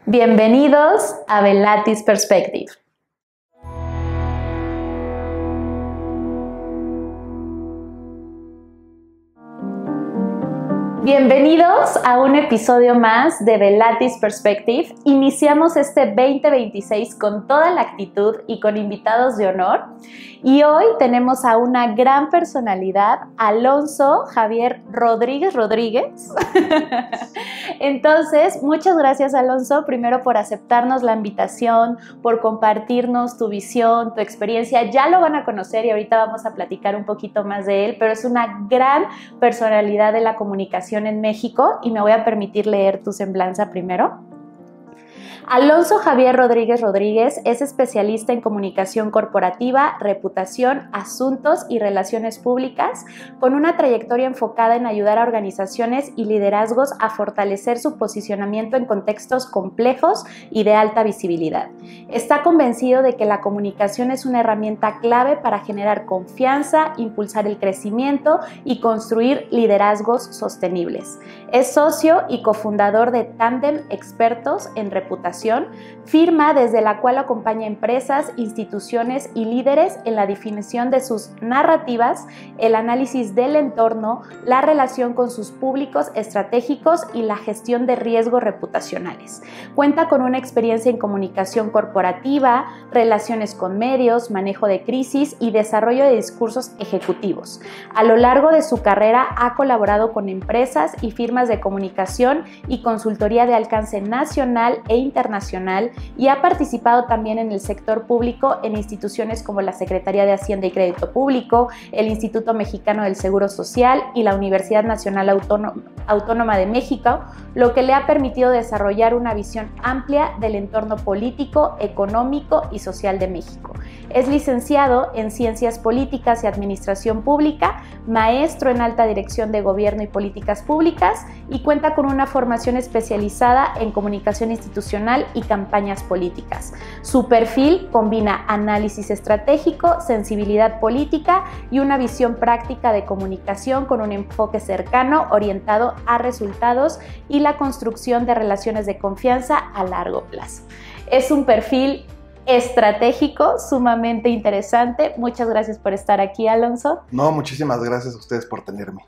Bienvenidos a Velatis Perspective. Bienvenidos a un episodio más de Velatis Perspective. Iniciamos este 2026 con toda la actitud y con invitados de honor. Y hoy tenemos a una gran personalidad, Alonso Javier Rodríguez. Entonces, muchas gracias, Alonso, primero por aceptarnos la invitación, por compartirnos tu visión, tu experiencia. Ya lo van a conocer y ahorita vamos a platicar un poquito más de él, pero es una gran personalidad de la comunicación en México y me voy a permitir leer tu semblanza primero. Alonso Javier Rodríguez es especialista en comunicación corporativa, reputación, asuntos y relaciones públicas, con una trayectoria enfocada en ayudar a organizaciones y liderazgos a fortalecer su posicionamiento en contextos complejos y de alta visibilidad. Está convencido de que la comunicación es una herramienta clave para generar confianza, impulsar el crecimiento y construir liderazgos sostenibles. Es socio y cofundador de Tandem Expertos en Reputación, firma desde la cual acompaña empresas, instituciones y líderes en la definición de sus narrativas, el análisis del entorno, la relación con sus públicos estratégicos y la gestión de riesgos reputacionales. Cuenta con una experiencia en comunicación corporativa, relaciones con medios, manejo de crisis y desarrollo de discursos ejecutivos. A lo largo de su carrera ha colaborado con empresas y firmas de comunicación y consultoría de alcance nacional e internacional y ha participado también en el sector público en instituciones como la Secretaría de Hacienda y Crédito Público, el Instituto Mexicano del Seguro Social y la Universidad Nacional Autónoma de México, lo que le ha permitido desarrollar una visión amplia del entorno político, económico y social de México. Es licenciado en Ciencias Políticas y Administración Pública, maestro en Alta Dirección de Gobierno y Políticas Públicas y cuenta con una formación especializada en comunicación institucional y campañas políticas. Su perfil combina análisis estratégico, sensibilidad política y una visión práctica de comunicación con un enfoque cercano orientado a resultados y la construcción de relaciones de confianza a largo plazo. Es un perfil estratégico, sumamente interesante. Muchas gracias por estar aquí, Alonso. No, muchísimas gracias a ustedes por tenerme.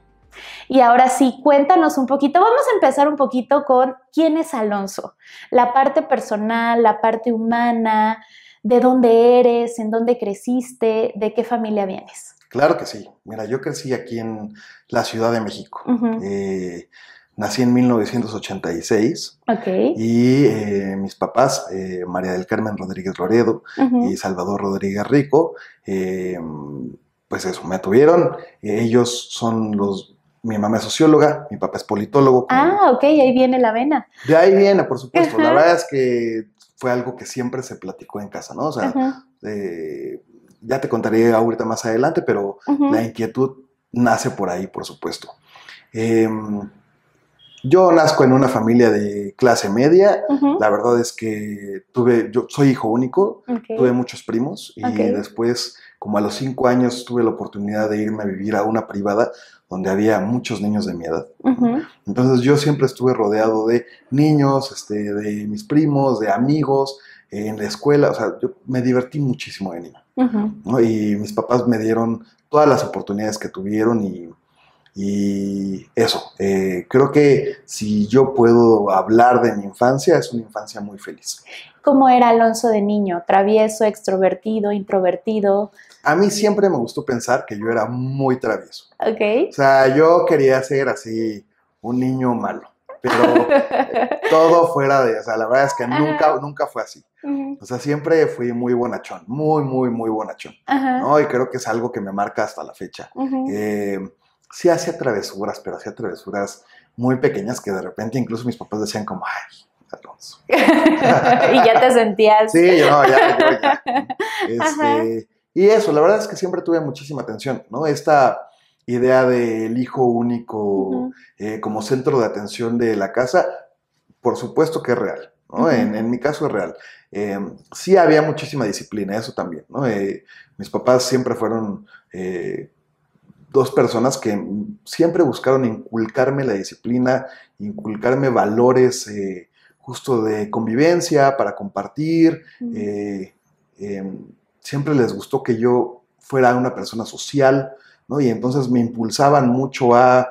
Y ahora sí, cuéntanos un poquito, vamos a empezar un poquito con quién es Alonso, la parte personal, la parte humana, de dónde eres, en dónde creciste, de qué familia vienes. Claro que sí. Mira, yo crecí aquí en la Ciudad de México. Nací en 1986 y mis papás, María del Carmen Rodríguez Loredo y Salvador Rodríguez Rico, pues eso, me tuvieron. Ellos son mi mamá es socióloga, mi papá es politólogo. Ok, ahí viene la vena. De ahí viene, por supuesto. La verdad es que fue algo que siempre se platicó en casa, ¿no? O sea, ya te contaré ahorita más adelante, pero la inquietud nace por ahí, por supuesto. Yo nazco en una familia de clase media. La verdad es que yo soy hijo único, tuve muchos primos y después, como a los 5 años, tuve la oportunidad de irme a vivir a una privada donde había muchos niños de mi edad. Entonces yo siempre estuve rodeado de niños, de mis primos, de amigos, en la escuela. O sea, yo me divertí muchísimo de niño, ¿no? Y mis papás me dieron todas las oportunidades que tuvieron y eso, creo que si yo puedo hablar de mi infancia, es una infancia muy feliz. ¿Cómo era Alonso de niño? ¿Travieso, extrovertido, introvertido? A mí siempre me gustó pensar que yo era muy travieso. O sea, yo quería ser así un niño malo, pero todo fuera de, o sea, la verdad es que nunca fue así. O sea, siempre fui muy bonachón, muy bonachón, ¿no? Y creo que es algo que me marca hasta la fecha. Sí hacía travesuras, pero hacía travesuras muy pequeñas que de repente incluso mis papás decían como, ay, Alonso. Y ya te sentías. Sí, yo ya. Y eso, la verdad es que siempre tuve muchísima atención, ¿no? Esta idea del hijo único como centro de atención de la casa, por supuesto que es real, ¿no? En mi caso es real. Sí había muchísima disciplina, eso también, ¿no? Mis papás siempre fueron dos personas que siempre buscaron inculcarme la disciplina, inculcarme valores justo de convivencia, para compartir. Siempre les gustó que yo fuera una persona social, ¿no? Y entonces me impulsaban mucho a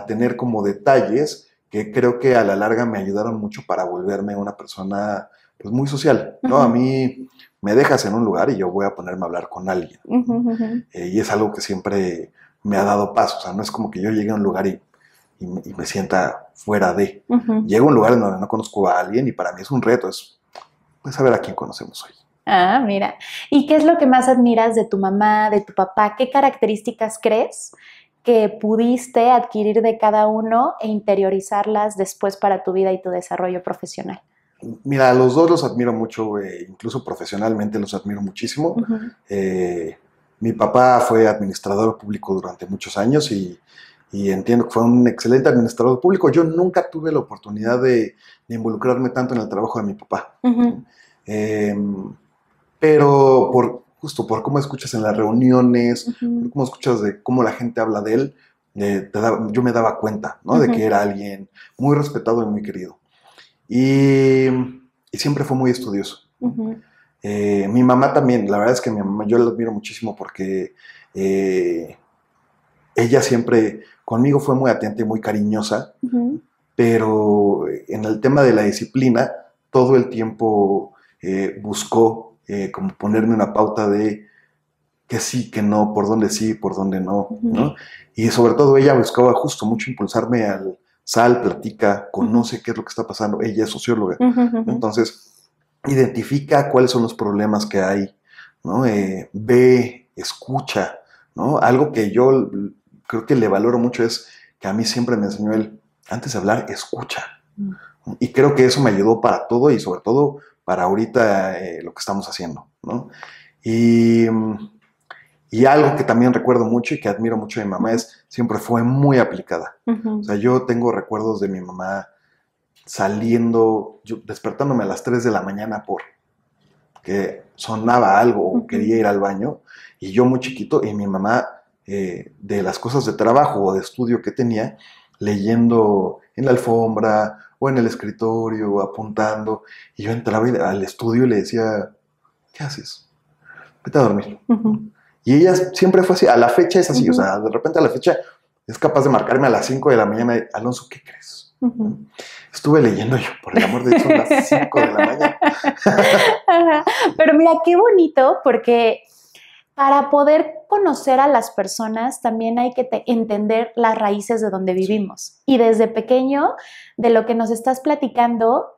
tener como detalles que creo que a la larga me ayudaron mucho para volverme una persona pues muy social, ¿no? A mí me dejas en un lugar y yo voy a ponerme a hablar con alguien. Y es algo que siempre me ha dado paz. O sea, no es como que yo llegue a un lugar y me sienta fuera de. Llego a un lugar en donde no conozco a alguien y para mí es un reto, es pues saber a quién conocemos hoy. Ah, mira. ¿Y qué es lo que más admiras de tu mamá, de tu papá? ¿Qué características crees que pudiste adquirir de cada uno e interiorizarlas después para tu vida y tu desarrollo profesional? Mira, a los dos los admiro mucho, incluso profesionalmente los admiro muchísimo. Mi papá fue administrador público durante muchos años y entiendo que fue un excelente administrador público. Yo nunca tuve la oportunidad de involucrarme tanto en el trabajo de mi papá. Pero justo por cómo escuchas en las reuniones, por cómo escuchas de cómo la gente habla de él, yo me daba cuenta, ¿no? De que era alguien muy respetado y muy querido. Y siempre fue muy estudioso. Mi mamá también, la verdad es que mi mamá yo la admiro muchísimo porque ella siempre conmigo fue muy atenta y muy cariñosa, pero en el tema de la disciplina todo el tiempo buscó como ponerme una pauta de que sí, que no, por dónde sí, por dónde no, ¿no? Y sobre todo ella buscaba justo mucho impulsarme al sal, platica, conoce qué es lo que está pasando. Ella es socióloga, entonces identifica cuáles son los problemas que hay, ¿no? Ve, escucha, ¿no? Algo que yo creo que le valoro mucho es que a mí siempre me enseñó él, antes de hablar, escucha. Y creo que eso me ayudó para todo y sobre todo para ahorita lo que estamos haciendo, ¿no? Y algo que también recuerdo mucho y que admiro mucho de mi mamá es, siempre fue muy aplicada. O sea, yo tengo recuerdos de mi mamá saliendo, despertándome a las 3 de la mañana porque sonaba algo o quería ir al baño, y yo muy chiquito, y mi mamá, de las cosas de trabajo o de estudio que tenía, leyendo en la alfombra o en el escritorio, apuntando, y yo entraba al estudio y le decía, ¿qué haces? Vete a dormir. Y ella siempre fue así, a la fecha es así, o sea, de repente a la fecha es capaz de marcarme a las 5 de la mañana, Alonso, ¿qué crees? Estuve leyendo yo, por el amor de Dios, son las 5 de la mañana. Pero mira, qué bonito, porque para poder conocer a las personas también hay que entender las raíces de donde vivimos. Y desde pequeño, de lo que nos estás platicando,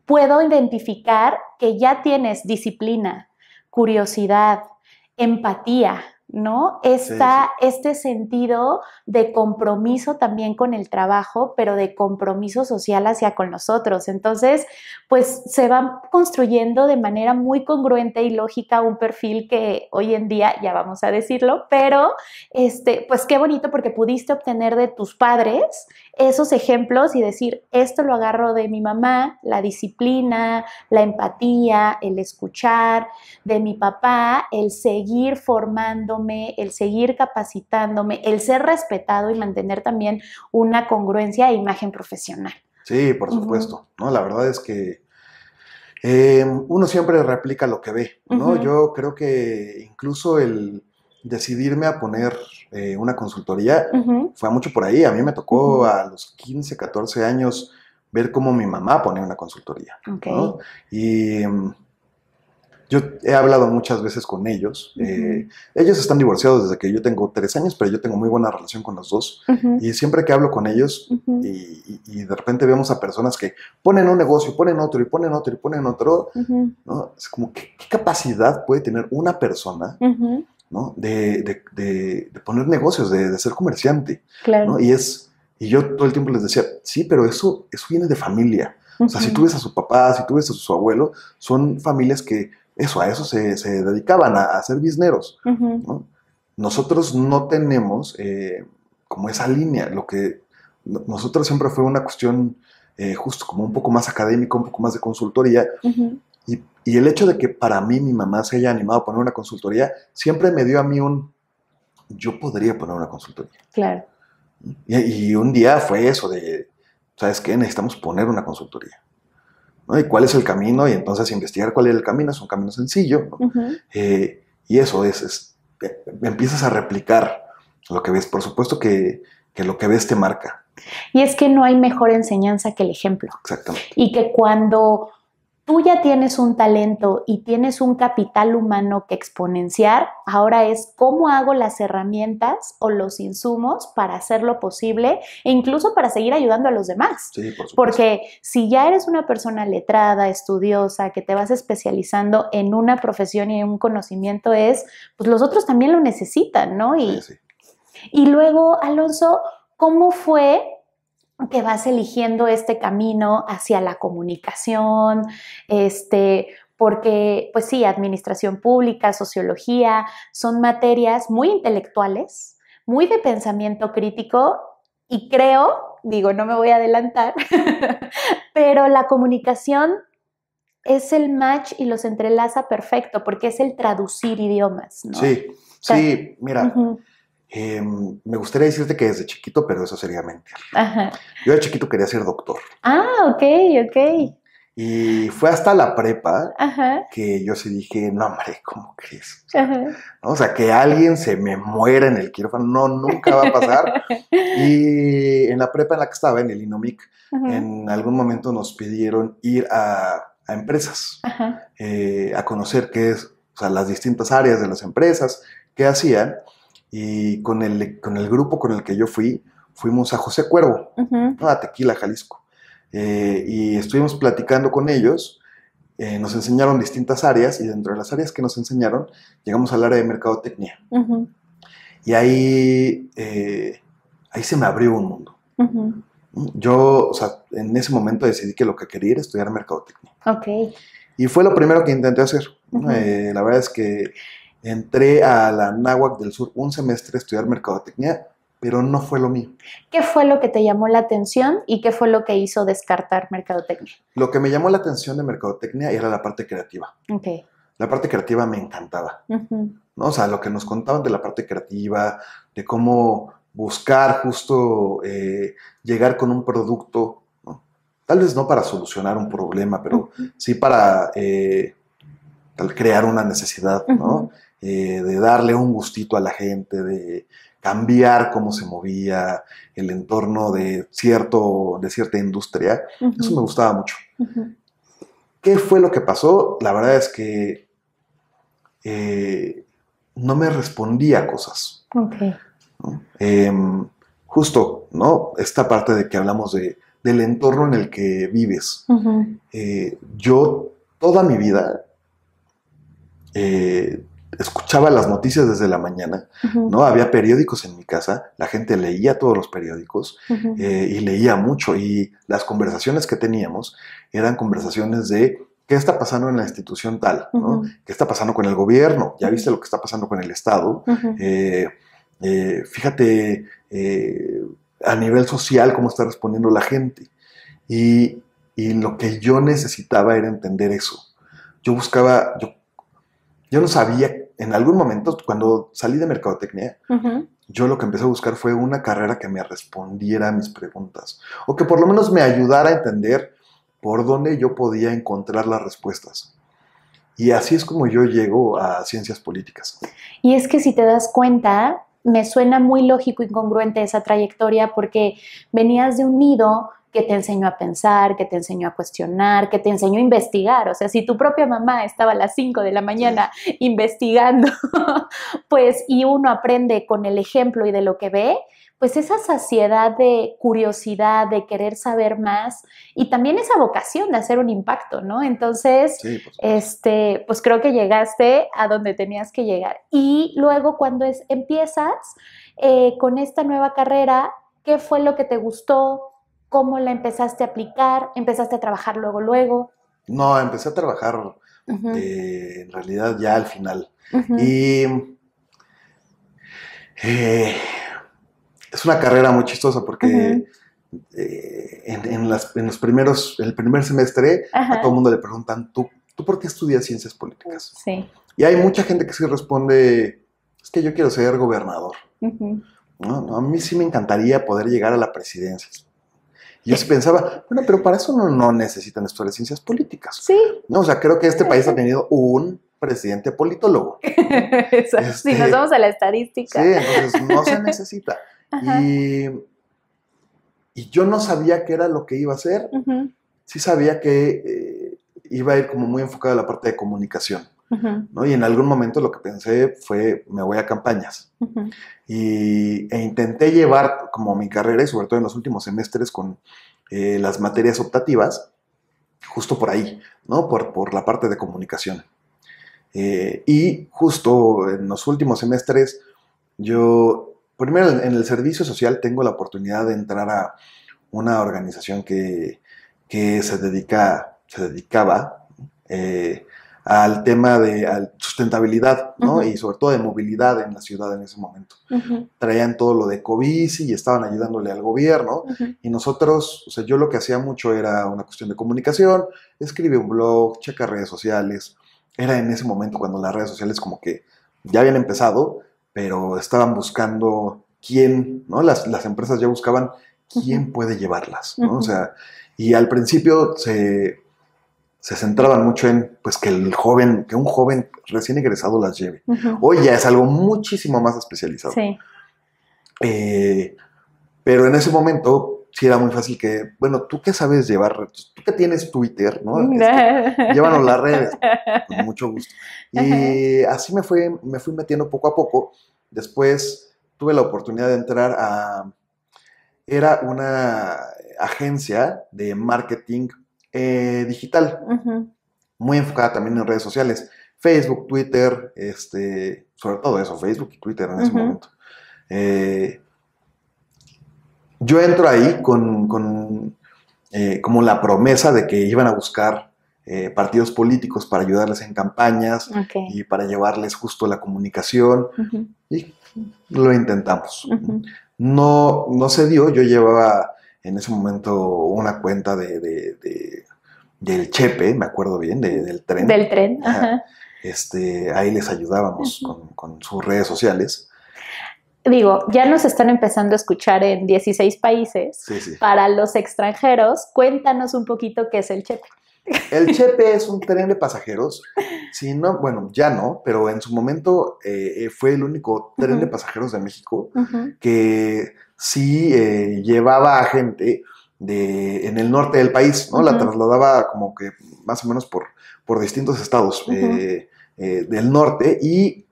puedo identificar que ya tienes disciplina, curiosidad, empatía, ¿no? Este sentido de compromiso también con el trabajo, pero de compromiso social hacia con nosotros. Entonces, pues se va construyendo de manera muy congruente y lógica un perfil que hoy en día, ya vamos a decirlo, pero pues qué bonito porque pudiste obtener de tus padres esos ejemplos y decir, esto lo agarro de mi mamá, la disciplina, la empatía, el escuchar, de mi papá, el seguir formándome, el seguir capacitándome, el ser respetado y mantener también una congruencia e imagen profesional. Sí, por supuesto, ¿no? La verdad es que uno siempre replica lo que ve, ¿no? Yo creo que incluso el decidirme a poner una consultoría fue mucho por ahí. A mí me tocó a los 15, 14 años ver cómo mi mamá ponía una consultoría, ¿no? Y yo he hablado muchas veces con ellos. Ellos están divorciados desde que yo tengo 3 años, pero yo tengo muy buena relación con los dos. Y siempre que hablo con ellos y de repente vemos a personas que ponen un negocio, ponen otro y ponen otro y ponen otro, ¿no? Es como, ¿qué capacidad puede tener una persona, ¿no? de poner negocios, de ser comerciante? Claro. ¿No? Y yo todo el tiempo les decía, sí, pero eso viene de familia. O sea, si tú ves a su papá, si tú ves a su abuelo, son familias que a eso se dedicaban, a ser bizneros, ¿no? Nosotros no tenemos como esa línea. Lo que nosotros siempre fue una cuestión justo como un poco más académica, un poco más de consultoría. Y el hecho de que para mí mi mamá se haya animado a poner una consultoría siempre me dio a mí yo podría poner una consultoría. Claro. Y un día fue eso de, ¿sabes qué? Necesitamos poner una consultoría. ¿no? ¿Y cuál es el camino? Y entonces investigar cuál es el camino, es un camino sencillo, ¿no? Y eso empiezas a replicar lo que ves. Por supuesto que lo que ves te marca. Y es que no hay mejor enseñanza que el ejemplo. Exactamente. Y que cuando tú ya tienes un talento y tienes un capital humano que exponenciar, ahora es cómo hago las herramientas o los insumos para hacerlo posible e incluso para seguir ayudando a los demás. Sí, por supuesto. Porque si ya eres una persona letrada, estudiosa, que te vas especializando en una profesión y en un conocimiento, pues los otros también lo necesitan, ¿no? Y luego, Alonso, ¿cómo fue que vas eligiendo este camino hacia la comunicación? Porque, pues sí, administración pública, sociología, son materias muy intelectuales, muy de pensamiento crítico y creo, digo, no me voy a adelantar, pero la comunicación es el match y los entrelaza perfecto porque es el traducir idiomas, ¿no? Sí, mira, me gustaría decirte que desde chiquito, pero eso sería mentira. Ajá. Yo de chiquito quería ser doctor. Ok. Y fue hasta la prepa Ajá. que yo sí dije, no, hombre, ¿cómo crees? O sea, que alguien se me muera en el quirófano, nunca va a pasar. Y en la prepa en la que estaba, en el INOMIC, en algún momento nos pidieron ir a empresas, a conocer qué es, o sea, las distintas áreas de las empresas, qué hacían. Y con el grupo con el que yo fuimos a José Cuervo, ¿no? A Tequila, Jalisco. Y estuvimos platicando con ellos, nos enseñaron distintas áreas y dentro de las áreas que nos enseñaron llegamos al área de mercadotecnia. Y ahí se me abrió un mundo. Yo, o sea, en ese momento decidí que lo que quería era estudiar mercadotecnia. Y fue lo primero que intenté hacer. La verdad es que entré a la Anáhuac del Sur un semestre a estudiar mercadotecnia, pero no fue lo mío. ¿Qué fue lo que te llamó la atención y qué fue lo que hizo descartar mercadotecnia? Lo que me llamó la atención de mercadotecnia era la parte creativa. La parte creativa me encantaba, ¿no? O sea, lo que nos contaban de la parte creativa, de cómo buscar justo llegar con un producto, ¿no? Tal vez no para solucionar un problema, pero sí para crear una necesidad, ¿no? De darle un gustito a la gente, de cambiar cómo se movía el entorno de cierta industria. Eso me gustaba mucho. ¿Qué fue lo que pasó? La verdad es que no me respondía a cosas. ¿No? Justo, ¿no? Esta parte de que hablamos del entorno en el que vives. Yo toda mi vida escuchaba las noticias desde la mañana, ¿no? Había periódicos en mi casa, la gente leía todos los periódicos y leía mucho, y las conversaciones que teníamos eran conversaciones de qué está pasando en la institución tal, ¿no? ¿Qué está pasando con el gobierno? ¿Ya viste lo que está pasando con el Estado? Fíjate a nivel social cómo está respondiendo la gente. Y lo que yo necesitaba era entender eso. Yo no sabía, en algún momento, cuando salí de mercadotecnia, yo lo que empecé a buscar fue una carrera que me respondiera a mis preguntas, o que por lo menos me ayudara a entender por dónde yo podía encontrar las respuestas. Y así es como yo llego a ciencias políticas. Y es que si te das cuenta, me suena muy lógico y congruente esa trayectoria, porque venías de un nido que te enseñó a pensar, que te enseñó a cuestionar, que te enseñó a investigar. O sea, si tu propia mamá estaba a las 5 de la mañana investigando, pues, y uno aprende con el ejemplo y de lo que ve, pues esa saciedad de curiosidad, de querer saber más, y también esa vocación de hacer un impacto, ¿no? Entonces, pues creo que llegaste a donde tenías que llegar. Y luego cuando empiezas con esta nueva carrera, ¿qué fue lo que te gustó? ¿Cómo la empezaste a aplicar? ¿Empezaste a trabajar luego? No, empecé a trabajar en realidad ya al final. Y es una carrera muy chistosa porque el primer semestre a todo el mundo le preguntan, ¿tú por qué estudias ciencias políticas? Sí. Y hay mucha gente que sí responde, es que yo quiero ser gobernador. ¿No? A mí sí me encantaría poder llegar a la presidencia. Y yo sí pensaba, bueno, pero para eso no necesitan estudiar ciencias políticas. Sí. No, o sea, creo que este país ha tenido un presidente politólogo. Si nos vamos a la estadística. Sí, entonces no se necesita. Y yo no sabía qué era lo que iba a hacer. Sí sabía que iba a ir como muy enfocado a la parte de comunicación. ¿No? Y en algún momento lo que pensé fue, me voy a campañas. E intenté llevar como mi carrera, y sobre todo en los últimos semestres con las materias optativas, justo por ahí, ¿no? Por la parte de comunicación. Y justo en los últimos semestres, yo, primero en el servicio social, tengo la oportunidad de entrar a una organización que se dedicaba al tema de sustentabilidad, ¿no? Y sobre todo de movilidad en la ciudad en ese momento. Traían todo lo de Covici y estaban ayudándole al gobierno. Y nosotros, o sea, yo lo que hacía mucho era una cuestión de comunicación, escribía un blog, checar redes sociales. Era en ese momento cuando las redes sociales como que ya habían empezado, pero estaban buscando quién, ¿no? Las empresas ya buscaban quién puede llevarlas, ¿no? O sea, y al principio se centraban mucho en, pues, que un joven recién egresado las lleve. Hoy ya es algo muchísimo más especializado. Sí. Pero en ese momento sí era muy fácil que, bueno, ¿tú qué sabes llevar? Tú que tienes Twitter, ¿no? Llévanos las redes, con mucho gusto. Y así me fui metiendo poco a poco. Después tuve la oportunidad de entrar era una agencia de marketing digital, muy enfocada también en redes sociales, Facebook, Twitter, sobre todo eso, Facebook y Twitter en ese momento. Yo entro ahí con como la promesa de que iban a buscar partidos políticos para ayudarles en campañas y para llevarles justo la comunicación, y lo intentamos. No se dio. Yo llevaba en ese momento una cuenta del Chepe, me acuerdo bien, del tren. Del tren, ajá. Ahí les ayudábamos con sus redes sociales. Digo, ya nos están empezando a escuchar en 16 países. Sí. Para los extranjeros, cuéntanos un poquito qué es el Chepe. El Chepe es un tren de pasajeros. Si no, bueno, ya no, pero en su momento fue el único tren de pasajeros de México que sí llevaba a gente en el norte del país, ¿no? La trasladaba como que más o menos por distintos estados del norte, y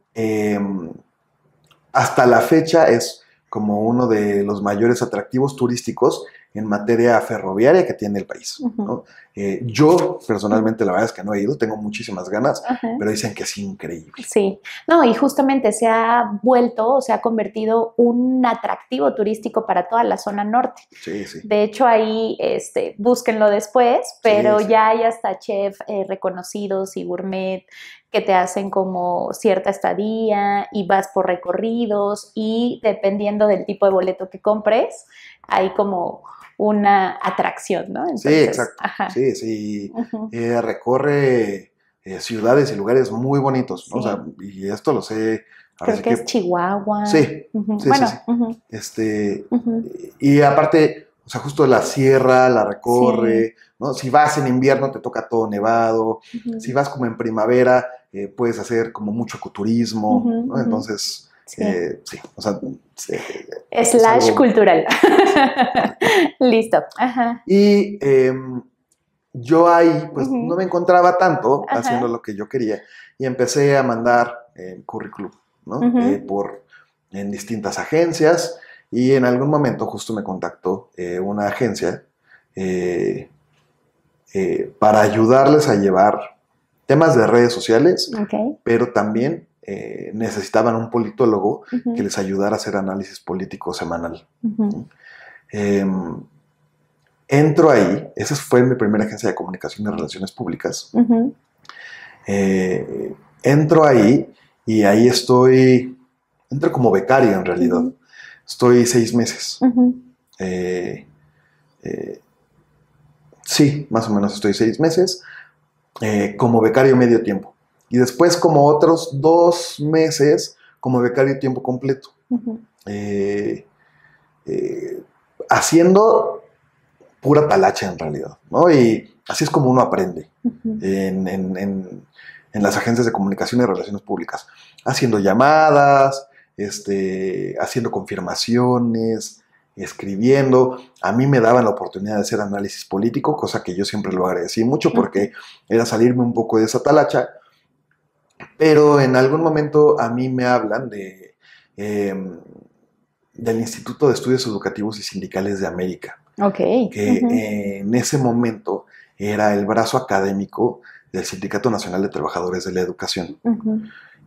hasta la fecha es como uno de los mayores atractivos turísticos en materia ferroviaria que tiene el país, ¿no? Yo personalmente la verdad es que no he ido, tengo muchísimas ganas, pero dicen que es increíble. Sí, no, y justamente se ha convertido un atractivo turístico para toda la zona norte. Sí. De hecho, ahí búsquenlo después, pero ya hay hasta chefs reconocidos y gourmet que te hacen como cierta estadía y vas por recorridos, y dependiendo del tipo de boleto que compres, hay como una atracción, ¿no? Entonces, sí, exacto. Sí. Recorre ciudades y lugares muy bonitos, ¿no? Sí. O sea, y esto lo sé. Creo que es Chihuahua. Sí. Y aparte, o sea, justo la sierra la recorre, ¿no? Si vas en invierno te toca todo nevado. Si vas como en primavera, puedes hacer como mucho ecoturismo, ¿no? Entonces... Sí, o sea... / cultural. Listo. Ajá. Y yo ahí, pues, no me encontraba tanto haciendo lo que yo quería, y empecé a mandar currículum, ¿no? En distintas agencias, y en algún momento justo me contactó una agencia para ayudarles a llevar temas de redes sociales, pero también necesitaban un politólogo que les ayudara a hacer análisis político semanal. Entro ahí, esa fue mi primera agencia de comunicación y relaciones públicas. Entro ahí y ahí entro como becario en realidad. Estoy 6 meses. Sí, más o menos estoy 6 meses como becario medio tiempo. Y después como otros 2 meses como becario tiempo completo. Haciendo pura talacha en realidad, ¿no? Y así es como uno aprende en las agencias de comunicación y relaciones públicas, haciendo llamadas, haciendo confirmaciones, escribiendo. A mí me daban la oportunidad de hacer análisis político, cosa que yo siempre lo agradecí mucho porque era salirme un poco de esa talacha, pero en algún momento a mí me hablan del Instituto de Estudios Educativos y Sindicales de América, que en ese momento era el brazo académico del Sindicato Nacional de Trabajadores de la Educación.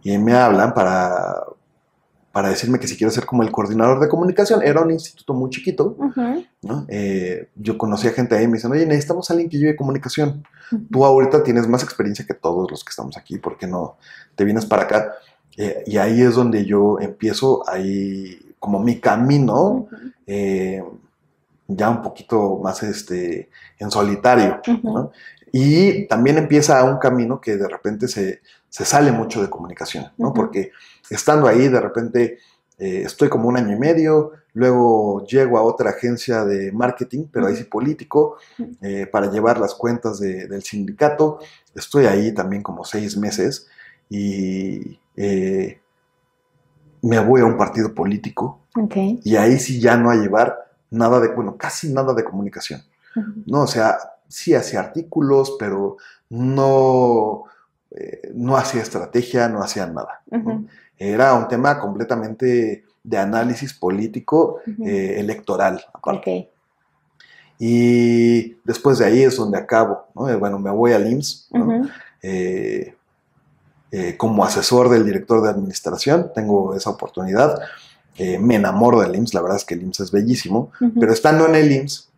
Y me hablan para decirme que si quiero ser como el coordinador de comunicación. Era un instituto muy chiquito, ¿no? Yo conocía gente ahí y me dicen, oye, necesitamos a alguien que lleve comunicación. Tú ahorita tienes más experiencia que todos los que estamos aquí, ¿por qué no te vienes para acá? Y ahí es donde yo empiezo ahí como mi camino, ya un poquito más en solitario, ¿no? Y también empieza un camino que de repente se sale mucho de comunicación, ¿no? Porque estando ahí, de repente estoy como 1 año y medio, luego llego a otra agencia de marketing, pero ahí sí político, para llevar las cuentas del sindicato. Estoy ahí también como 6 meses y me voy a un partido político, y ahí sí ya no a llevar nada casi nada de comunicación, ¿no? O sea, sí hacía artículos, pero no hacía estrategia, no hacía nada, ¿no? Era un tema completamente de análisis político, electoral, aparte. Y después de ahí es donde acabo, ¿no? Bueno, me voy al IMSS, ¿no? Como asesor del director de administración, tengo esa oportunidad. Me enamoro del IMSS, la verdad es que el IMSS es bellísimo, pero estando en el IMSS,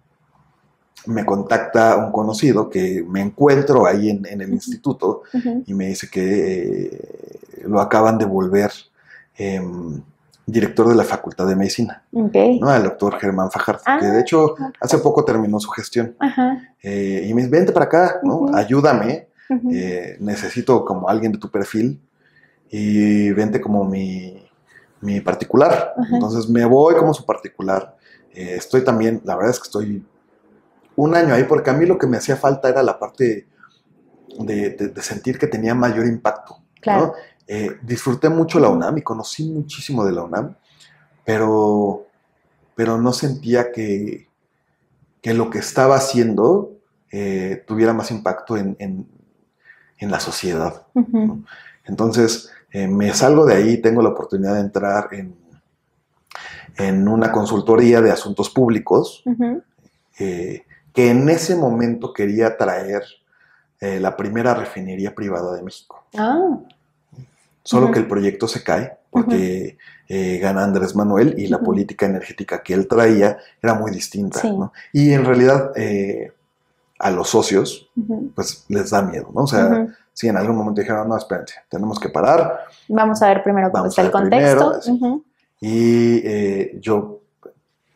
me contacta un conocido que me encuentro ahí en el instituto y me dice que lo acaban de volver director de la Facultad de Medicina, ¿no? El doctor Germán Fajardo, que de hecho hace poco terminó su gestión. Y me dice, vente para acá, ¿no? Ayúdame, necesito como alguien de tu perfil y vente como mi particular. Entonces me voy como su particular. Estoy también, la verdad es que estoy 1 año ahí, porque a mí lo que me hacía falta era la parte de sentir que tenía mayor impacto, ¿no? Disfruté mucho la UNAM y conocí muchísimo de la UNAM, pero no sentía que lo que estaba haciendo tuviera más impacto en la sociedad, ¿no? Entonces me salgo de ahí, tengo la oportunidad de entrar en una consultoría de asuntos públicos, que en ese momento quería traer la primera refinería privada de México. Solo que el proyecto se cae porque gana Andrés Manuel y la política energética que él traía era muy distinta, ¿no? Y en realidad a los socios pues les da miedo, ¿no? O sea, si en algún momento dijeron, no, espérense, tenemos que parar. Vamos a ver primero cómo está el contexto. Y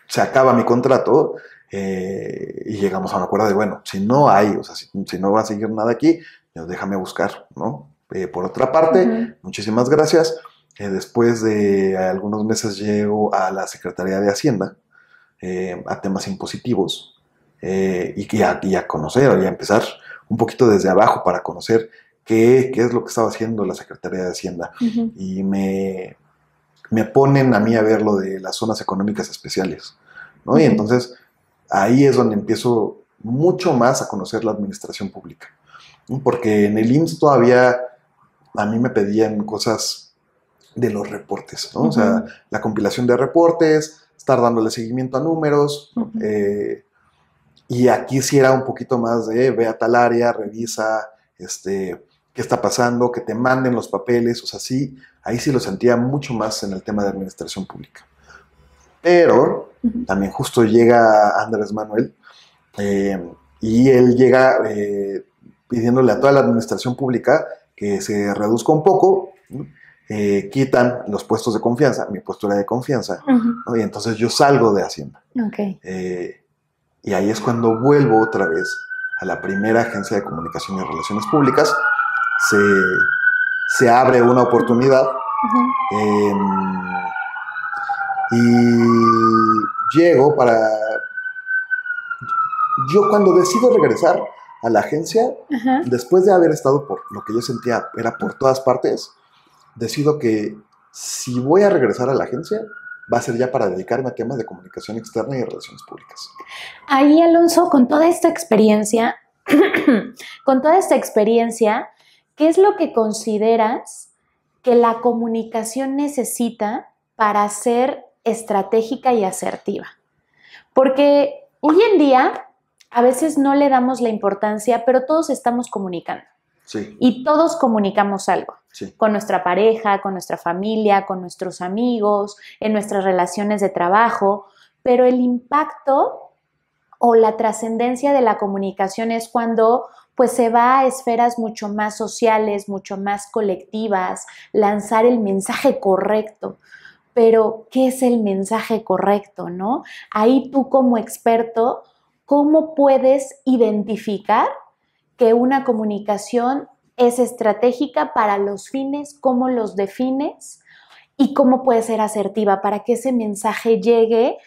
se acaba mi contrato. Y llegamos a un acuerdo de, bueno, si no hay, o sea, si no va a seguir nada aquí, déjame buscar, ¿no? Por otra parte, muchísimas gracias. Después de algunos meses llego a la Secretaría de Hacienda, a temas impositivos, y a conocer, y a empezar un poquito desde abajo para conocer qué es lo que estaba haciendo la Secretaría de Hacienda. Y me ponen a mí a ver lo de las zonas económicas especiales, ¿no? Y entonces ahí es donde empiezo mucho más a conocer la administración pública, ¿no? Porque en el IMSS todavía a mí me pedían cosas de los reportes, ¿no? O sea, la compilación de reportes, estar dándole seguimiento a números, y aquí sí era un poquito más de ve a tal área, revisa qué está pasando, que te manden los papeles, o sea, sí, ahí sí lo sentía mucho más en el tema de administración pública. Pero también justo llega Andrés Manuel, y él llega pidiéndole a toda la administración pública que se reduzca un poco, ¿no? Quitan los puestos de confianza, mi puesto era de confianza, ¿no? Y entonces yo salgo de Hacienda. Y ahí es cuando vuelvo otra vez a la primera agencia de comunicación y relaciones públicas. Se abre una oportunidad, y llego yo cuando decido regresar a la agencia, después de haber estado por lo que yo sentía era por todas partes, decido que si voy a regresar a la agencia, va a ser ya para dedicarme a temas de comunicación externa y relaciones públicas. Ahí, Alonso, con toda esta experiencia, ¿qué es lo que consideras que la comunicación necesita para ser estratégica y asertiva? Porque hoy en día a veces no le damos la importancia, pero todos estamos comunicando. Sí. Y todos comunicamos algo. Sí. Con nuestra pareja, con nuestra familia, con nuestros amigos, en nuestras relaciones de trabajo, pero el impacto o la trascendencia de la comunicación es cuando pues se va a esferas mucho más sociales, mucho más colectivas, lanzar el mensaje correcto. Pero, ¿qué es el mensaje correcto, no? Ahí tú como experto, ¿cómo puedes identificar que una comunicación es estratégica para los fines? ¿Cómo los defines? ¿Y cómo puede ser asertiva para que ese mensaje llegue?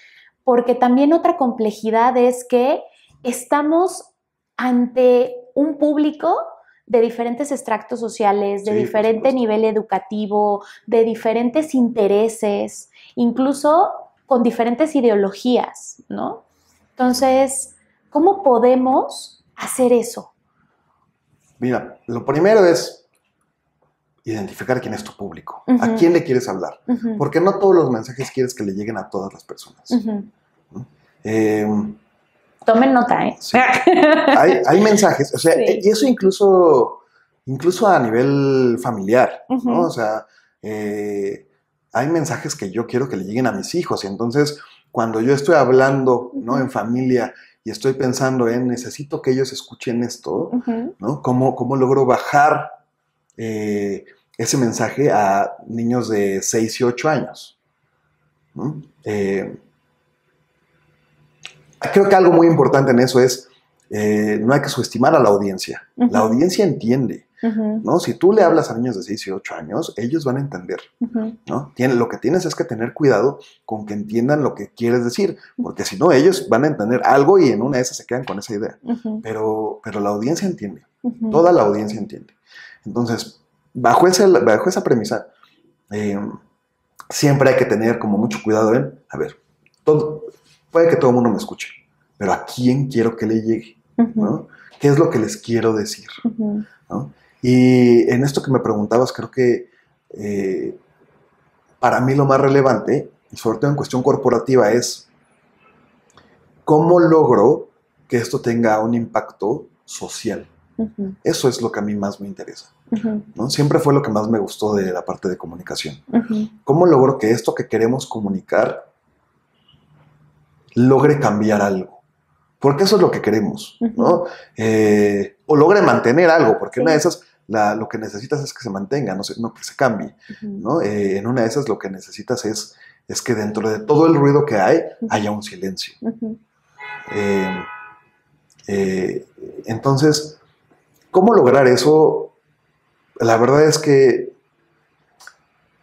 Porque también otra complejidad es que estamos ante un público de diferentes extractos sociales, de diferente nivel educativo, de diferentes intereses, incluso con diferentes ideologías, ¿no? Entonces, ¿cómo podemos hacer eso? Mira, lo primero es identificar quién es tu público, a quién le quieres hablar, porque no todos los mensajes quieres que le lleguen a todas las personas. ¿No? Tomen nota, ¿eh? Sí. Hay mensajes, o sea, y eso incluso a nivel familiar, ¿no? O sea, hay mensajes que yo quiero que le lleguen a mis hijos, y entonces cuando yo estoy hablando, ¿no? En familia y estoy pensando en necesito que ellos escuchen esto, ¿no? ¿Cómo logro bajar ese mensaje a niños de 6 y 8 años? ¿No? Creo que algo muy importante en eso es, no hay que subestimar a la audiencia. La audiencia entiende, ¿no? Si tú le hablas a niños de 6 y 8 años, ellos van a entender, ¿no? Lo que tienes es que tener cuidado con que entiendan lo que quieres decir, porque si no, ellos van a entender algo y en una de esas se quedan con esa idea. Pero la audiencia entiende, toda la audiencia entiende. Entonces, bajo esa premisa, siempre hay que tener como mucho cuidado en, a ver, puede que todo el mundo me escuche, pero ¿a quién quiero que le llegue? ¿No? ¿Qué es lo que les quiero decir? ¿No? Y en esto que me preguntabas, creo que para mí lo más relevante, y sobre todo en cuestión corporativa, es cómo logro que esto tenga un impacto social. Eso es lo que a mí más me interesa. ¿No? Siempre fue lo que más me gustó de la parte de comunicación. ¿Cómo logro que esto que queremos comunicar logre cambiar algo? Porque eso es lo que queremos, ¿no? O logre mantener algo, porque una de esas, lo que necesitas es que se mantenga, no que se cambie, ¿no? En una de esas lo que necesitas es que dentro de todo el ruido que hay, haya un silencio. Entonces, ¿cómo lograr eso? La verdad es que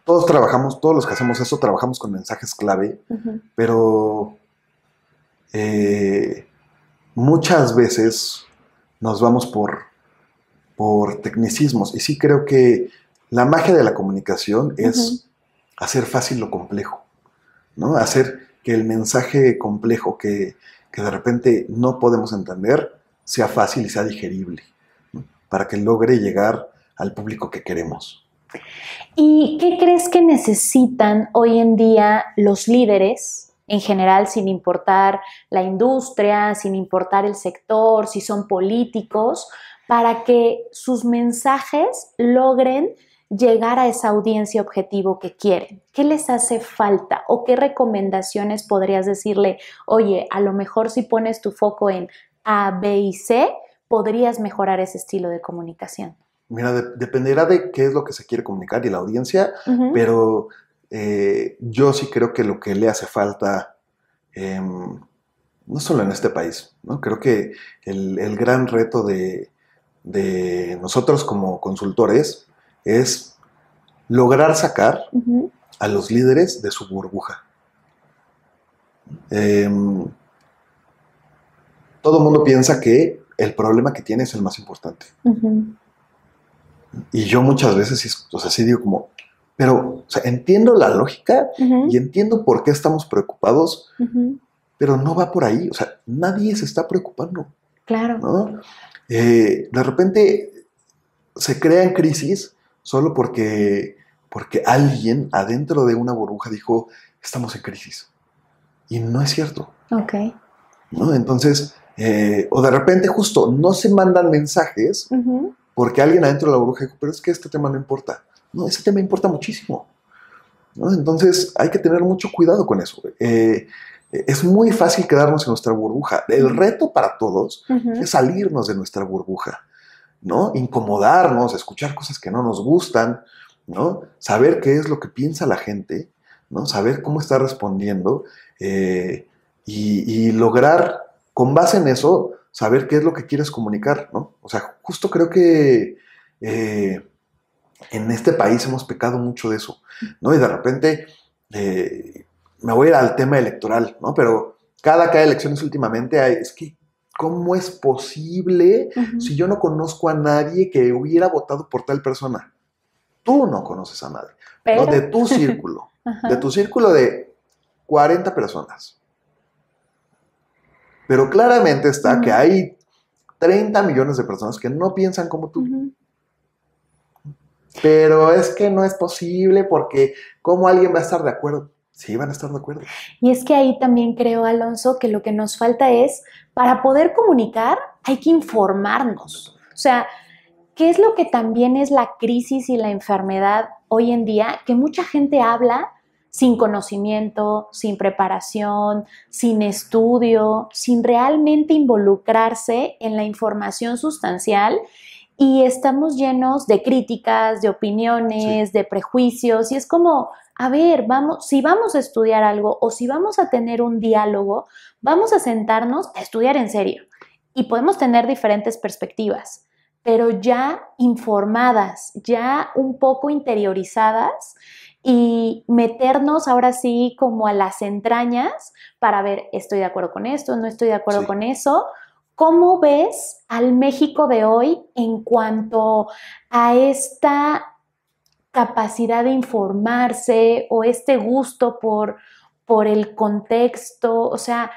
todos los que hacemos eso, trabajamos con mensajes clave, pero muchas veces nos vamos por tecnicismos. Y sí creo que la magia de la comunicación es hacer fácil lo complejo, ¿no? Hacer que el mensaje complejo que de repente no podemos entender sea fácil y sea digerible, ¿no? Para que logre llegar al público que queremos. ¿Y qué crees que necesitan hoy en día los líderes, en general, sin importar la industria, sin importar el sector, si son políticos, para que sus mensajes logren llegar a esa audiencia objetivo que quieren? ¿Qué les hace falta o qué recomendaciones podrías decirle? Oye, a lo mejor si pones tu foco en A, B y C, podrías mejorar ese estilo de comunicación. Mira, dependerá de qué es lo que se quiere comunicar y la audiencia, pero yo sí creo que lo que le hace falta, no solo en este país, ¿no? Creo que el gran reto de nosotros como consultores es lograr sacar a los líderes de su burbuja. todo el mundo piensa que el problema que tiene es el más importante. Y yo muchas veces, o sea, sí digo como, pero, o sea, entiendo la lógica y entiendo por qué estamos preocupados, pero no va por ahí. O sea, nadie se está preocupando. Claro. ¿No? De repente se crean crisis solo porque alguien adentro de una burbuja dijo, estamos en crisis. Y no es cierto. Ok. ¿No? Entonces, o de repente justo no se mandan mensajes porque alguien adentro de la burbuja dijo, pero es que este tema no importa. No, ese tema importa muchísimo. ¿No? Entonces hay que tener mucho cuidado con eso. Es muy fácil quedarnos en nuestra burbuja. El reto para todos es salirnos de nuestra burbuja, ¿no? Incomodarnos, escuchar cosas que no nos gustan, ¿no? Saber qué es lo que piensa la gente, ¿no? Saber cómo está respondiendo y lograr, con base en eso, saber qué es lo que quieres comunicar, ¿no? O sea, justo creo que en este país hemos pecado mucho de eso, ¿no? Y de repente me voy a ir al tema electoral, ¿no? Pero cada elecciones últimamente es que, ¿cómo es posible si yo no conozco a nadie que hubiera votado por tal persona? Tú no conoces a nadie, ¿no? De tu círculo, de tu círculo de 40 personas. Pero claramente está que hay 30 millones de personas que no piensan como tú. Pero es que no es posible porque ¿cómo alguien va a estar de acuerdo? Sí, van a estar de acuerdo. Y es que ahí también creo, Alonso, que lo que nos falta es, para poder comunicar, hay que informarnos. O sea, ¿qué es lo que también es la crisis y la enfermedad hoy en día? Que mucha gente habla sin conocimiento, sin preparación, sin estudio, sin realmente involucrarse en la información sustancial. Y estamos llenos de críticas, de opiniones, de prejuicios, y es como, a ver, si vamos a estudiar algo o si vamos a tener un diálogo, vamos a sentarnos a estudiar en serio. Y podemos tener diferentes perspectivas, pero ya informadas, ya un poco interiorizadas y meternos ahora sí como a las entrañas para ver, estoy de acuerdo con esto, no estoy de acuerdo con eso. ¿Cómo ves al México de hoy en cuanto a esta capacidad de informarse o este gusto por el contexto? O sea,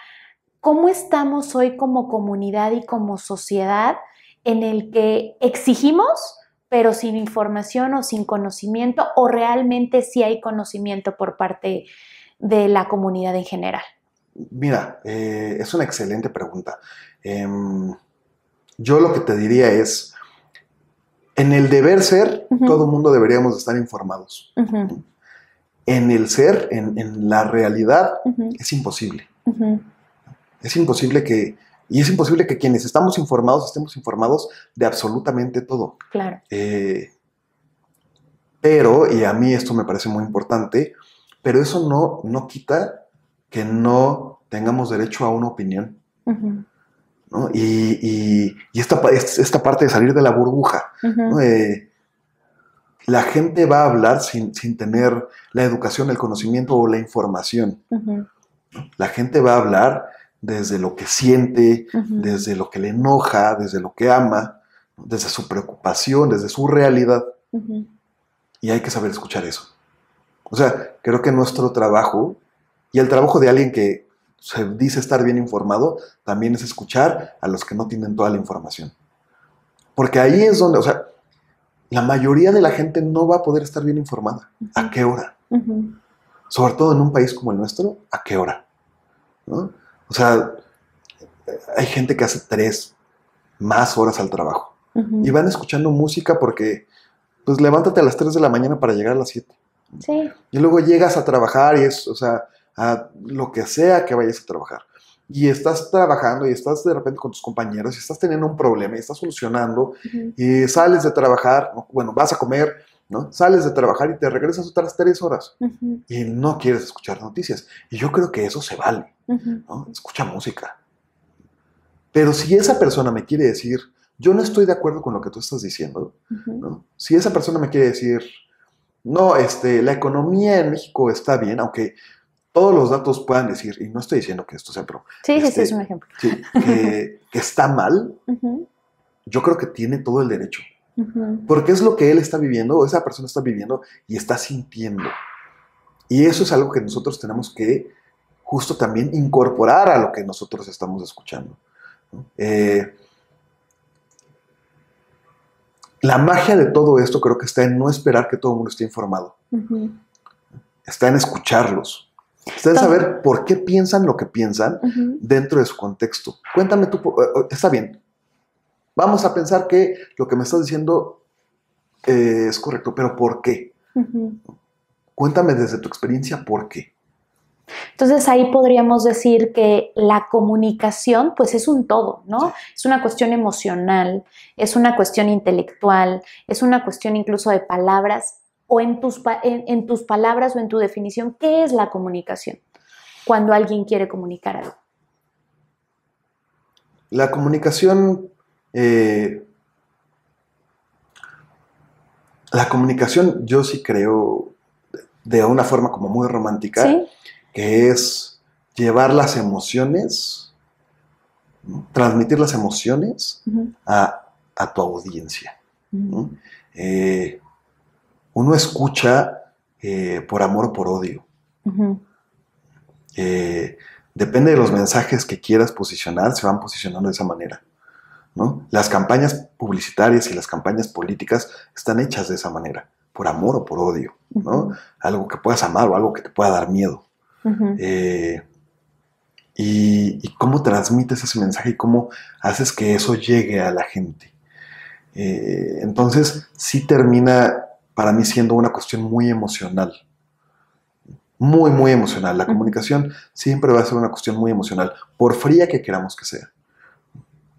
¿cómo estamos hoy como comunidad y como sociedad en el que exigimos, pero sin información o sin conocimiento, o realmente sí hay conocimiento por parte de la comunidad en general? Mira, es una excelente pregunta. Yo lo que te diría es, en el deber ser, todo el mundo deberíamos estar informados. En el ser, en la realidad, es imposible. Es imposible que quienes estamos informados estemos informados de absolutamente todo. Claro. Pero, y a mí esto me parece muy importante, pero eso no quita que no tengamos derecho a una opinión. ¿No? Y esta parte de salir de la burbuja, ¿no? La gente va a hablar sin tener la educación, el conocimiento o la información. ¿No? La gente va a hablar desde lo que siente, desde lo que le enoja, desde lo que ama, desde su preocupación, desde su realidad. Y hay que saber escuchar eso. O sea, creo que nuestro trabajo y el trabajo de alguien que se dice estar bien informado, también es escuchar a los que no tienen toda la información. Porque ahí es donde, o sea, la mayoría de la gente no va a poder estar bien informada. ¿A qué hora? Sobre todo en un país como el nuestro, ¿a qué hora? ¿No? O sea, hay gente que hace 3 más horas al trabajo. Y van escuchando música porque, pues, levántate a las 3 de la mañana para llegar a las 7. Sí. Y luego llegas a trabajar y es, o sea, a lo que sea que vayas a trabajar. Y estás trabajando y estás de repente con tus compañeros y estás teniendo un problema y estás solucionando y sales de trabajar, bueno, vas a comer, ¿no? Sales de trabajar y te regresas otras 3 horas y no quieres escuchar noticias. Y yo creo que eso se vale, ¿no? Escucha música. Pero si esa persona me quiere decir, yo no estoy de acuerdo con lo que tú estás diciendo, ¿no? Si esa persona me quiere decir, no, la economía en México está bien, aunque todos los datos puedan decir, y no estoy diciendo que esto sea, pero... Sí, sí, es un ejemplo. Sí, que está mal, yo creo que tiene todo el derecho. Porque es lo que él está viviendo, o esa persona está viviendo y está sintiendo. Y eso es algo que nosotros tenemos que justo también incorporar a lo que nosotros estamos escuchando, ¿no? La magia de todo esto creo que está en no esperar que todo el mundo esté informado. Está en escucharlos. Está en saber por qué piensan lo que piensan dentro de su contexto. Cuéntame tú, está bien. Vamos a pensar que lo que me estás diciendo es correcto, pero ¿por qué? Cuéntame desde tu experiencia por qué. Entonces ahí podríamos decir que la comunicación pues es un todo, ¿no? Sí. Es una cuestión emocional, es una cuestión intelectual, es una cuestión incluso de palabras o en tus palabras o en tu definición, ¿qué es la comunicación cuando alguien quiere comunicar algo? La comunicación yo sí creo de una forma como muy romántica, ¿sí? Que es llevar las emociones, ¿no? Transmitir las emociones a tu audiencia, ¿no? Uno escucha por amor o por odio. Depende de los mensajes que quieras posicionar, se van posicionando de esa manera, ¿no? Las campañas publicitarias y las campañas políticas están hechas de esa manera, por amor o por odio, ¿no? Algo que puedas amar o algo que te pueda dar miedo. Y cómo transmites ese mensaje y cómo haces que eso llegue a la gente. Entonces, sí termina para mí siendo una cuestión muy emocional. Muy, muy emocional. La comunicación siempre va a ser una cuestión muy emocional, por fría que queramos que sea.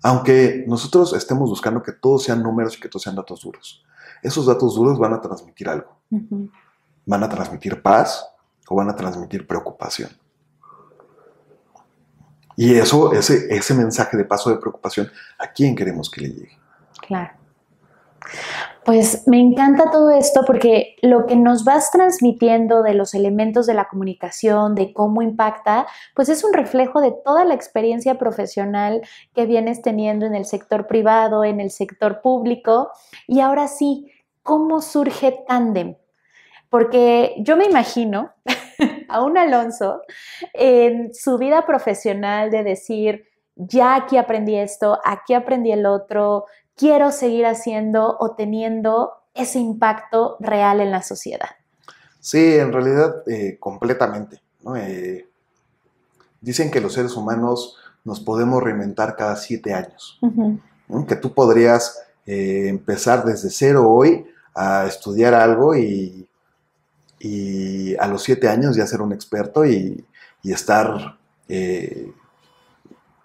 Aunque nosotros estemos buscando que todos sean números y que todos sean datos duros. Esos datos duros van a transmitir algo. Van a transmitir paz o van a transmitir preocupación. Y eso, ese mensaje de paz o de preocupación, ¿a quién queremos que le llegue? Claro. Pues me encanta todo esto porque lo que nos vas transmitiendo de los elementos de la comunicación, de cómo impacta, pues es un reflejo de toda la experiencia profesional que vienes teniendo en el sector privado, en el sector público. Y ahora sí, ¿cómo surge Tandem? Porque yo me imagino a un Alonso en su vida profesional de decir, ya aquí aprendí esto, aquí aprendí el otro, quiero seguir haciendo o teniendo ese impacto real en la sociedad. Sí, en realidad completamente, ¿no? Dicen que los seres humanos nos podemos reinventar cada 7 años, ¿no? Que tú podrías empezar desde cero hoy a estudiar algo y a los 7 años ya ser un experto y estar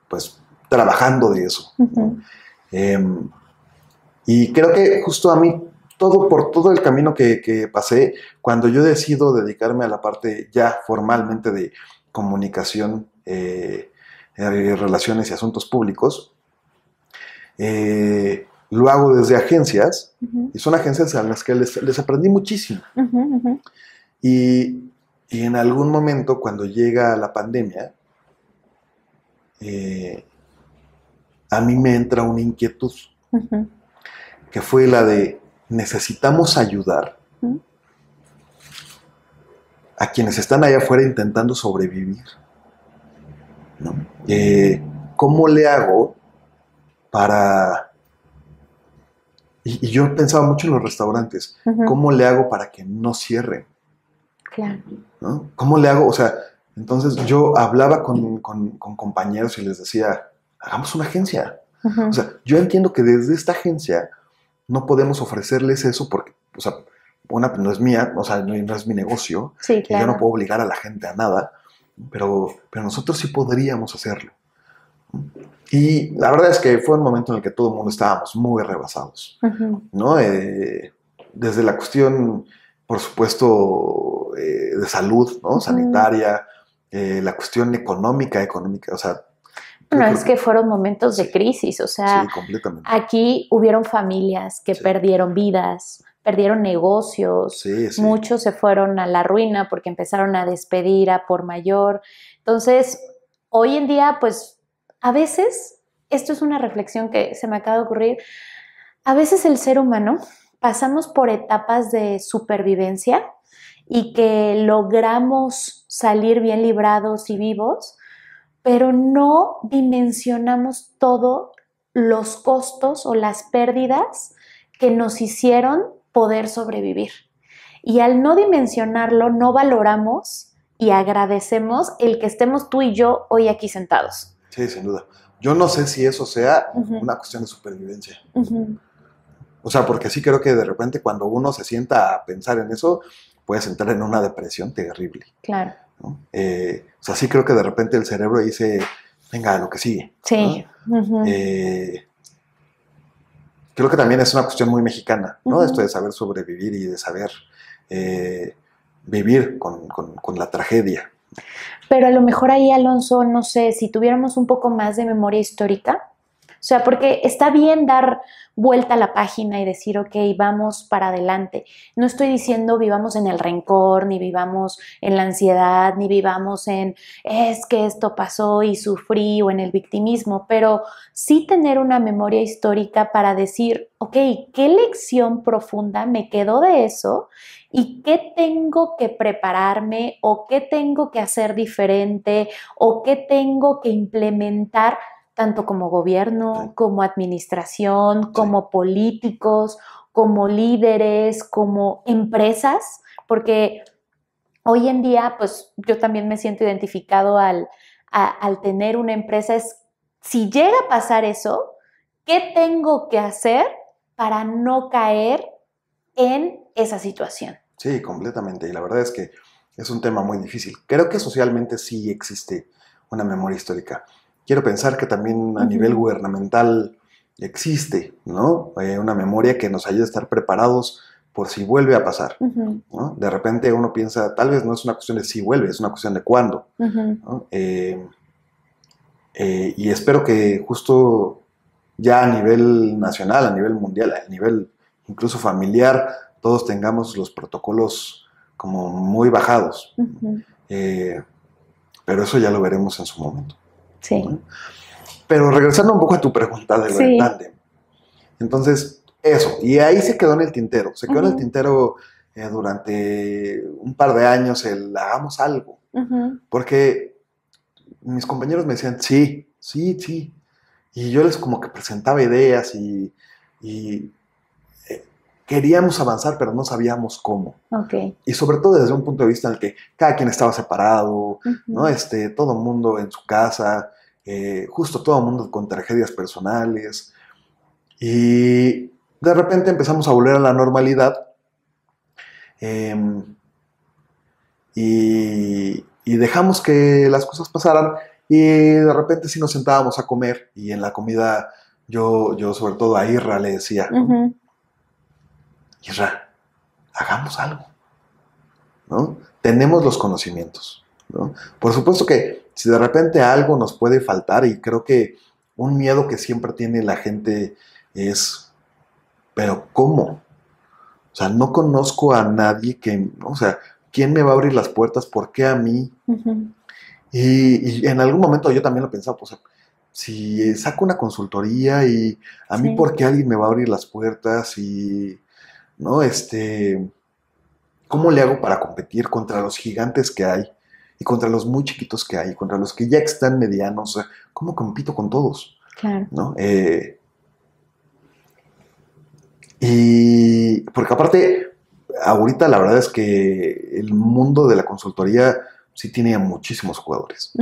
pues trabajando de eso, ¿no? Y creo que justo a mí, por todo el camino que pasé, cuando yo decido dedicarme a la parte ya formalmente de comunicación, relaciones y asuntos públicos, lo hago desde agencias, y son agencias a las que les aprendí muchísimo. Y en algún momento, cuando llega la pandemia, a mí me entra una inquietud, que fue la de necesitamos ayudar a quienes están allá afuera intentando sobrevivir, ¿no? ¿Cómo le hago para...? Y yo pensaba mucho en los restaurantes, ¿cómo le hago para que no cierren? Claro. ¿No? ¿Cómo le hago? O sea, entonces yo hablaba con compañeros y les decía, hagamos una agencia. O sea, yo entiendo que desde esta agencia no podemos ofrecerles eso porque, o sea, una no es mía, o sea, no es mi negocio. Sí, claro. Y yo no puedo obligar a la gente a nada, pero nosotros sí podríamos hacerlo. Y la verdad es que fue un momento en el que todo el mundo estábamos muy rebasados, ¿no? Desde la cuestión, por supuesto, de salud, ¿no? Sanitaria, la cuestión económica, o sea... Bueno, es que fueron momentos de crisis, o sea, sí, completamente. Aquí hubieron familias que perdieron vidas, perdieron negocios, muchos se fueron a la ruina porque empezaron a despedir a por mayor. Entonces, hoy en día, pues, a veces, esto es una reflexión que se me acaba de ocurrir, a veces el ser humano pasamos por etapas de supervivencia y que logramos salir bien librados y vivos, pero no dimensionamos todos los costos o las pérdidas que nos hicieron poder sobrevivir. Y al no dimensionarlo, no valoramos y agradecemos el que estemos tú y yo hoy aquí sentados. Sí, sin duda. Yo no sé si eso sea una cuestión de supervivencia. O sea, porque sí creo que de repente cuando uno se sienta a pensar en eso, puedes entrar en una depresión terrible. Claro. ¿No? O sea, sí creo que de repente el cerebro dice, venga, lo que sigue. Sí. ¿No? Creo que también es una cuestión muy mexicana, ¿no? Esto de saber sobrevivir y de saber vivir con la tragedia. Pero a lo mejor ahí, Alonso, no sé, si tuviéramos un poco más de memoria histórica, o sea, porque está bien dar vuelta a la página y decir, ok, vamos para adelante. No estoy diciendo vivamos en el rencor, ni vivamos en la ansiedad, ni vivamos en es que esto pasó y sufrí o en el victimismo, pero sí tener una memoria histórica para decir, ok, ¿qué lección profunda me quedó de eso? ¿Y qué tengo que prepararme o qué tengo que hacer diferente o qué tengo que implementar tanto como gobierno, como administración, como políticos, como líderes, como empresas? Porque hoy en día, pues yo también me siento identificado al tener una empresa, es si llega a pasar eso, ¿qué tengo que hacer para no caer en esa situación? Sí, completamente. Y la verdad es que es un tema muy difícil. Creo que socialmente sí existe una memoria histórica. Quiero pensar que también a nivel gubernamental existe, ¿no? Una memoria que nos ayude a estar preparados por si vuelve a pasar, ¿no? De repente uno piensa, tal vez no es una cuestión de si vuelve, es una cuestión de cuándo, ¿no? Y espero que justo ya a nivel nacional, a nivel mundial, a nivel incluso familiar, todos tengamos los protocolos como muy bajados. Pero eso ya lo veremos en su momento. Sí. ¿No? Pero regresando un poco a tu pregunta de lo del tándem. Entonces, eso. Y ahí se quedó en el tintero. Se quedó en el tintero durante un par de años el hagamos algo. Porque mis compañeros me decían, sí. Y yo les como que presentaba ideas y queríamos avanzar, pero no sabíamos cómo. Y sobre todo desde un punto de vista en el que cada quien estaba separado, ¿no? Todo el mundo en su casa, justo todo el mundo con tragedias personales. Y de repente empezamos a volver a la normalidad y dejamos que las cosas pasaran y de repente sí nos sentábamos a comer y en la comida yo sobre todo a Irra le decía, Isra, hagamos algo, ¿no? Tenemos los conocimientos, ¿no? Por supuesto que si de repente algo nos puede faltar, y creo que un miedo que siempre tiene la gente es, ¿pero cómo? O sea, no conozco a nadie que, o sea, ¿quién me va a abrir las puertas? ¿Por qué a mí? Y en algún momento yo también lo pensaba, pues, si saco una consultoría y a mí, ¿por qué alguien me va a abrir las puertas? Y ¿no? ¿Cómo le hago para competir contra los gigantes que hay y contra los muy chiquitos que hay, contra los que ya están medianos? O sea, ¿cómo compito con todos? Claro. ¿No? Y porque aparte, ahorita la verdad es que el mundo de la consultoría sí tiene muchísimos jugadores.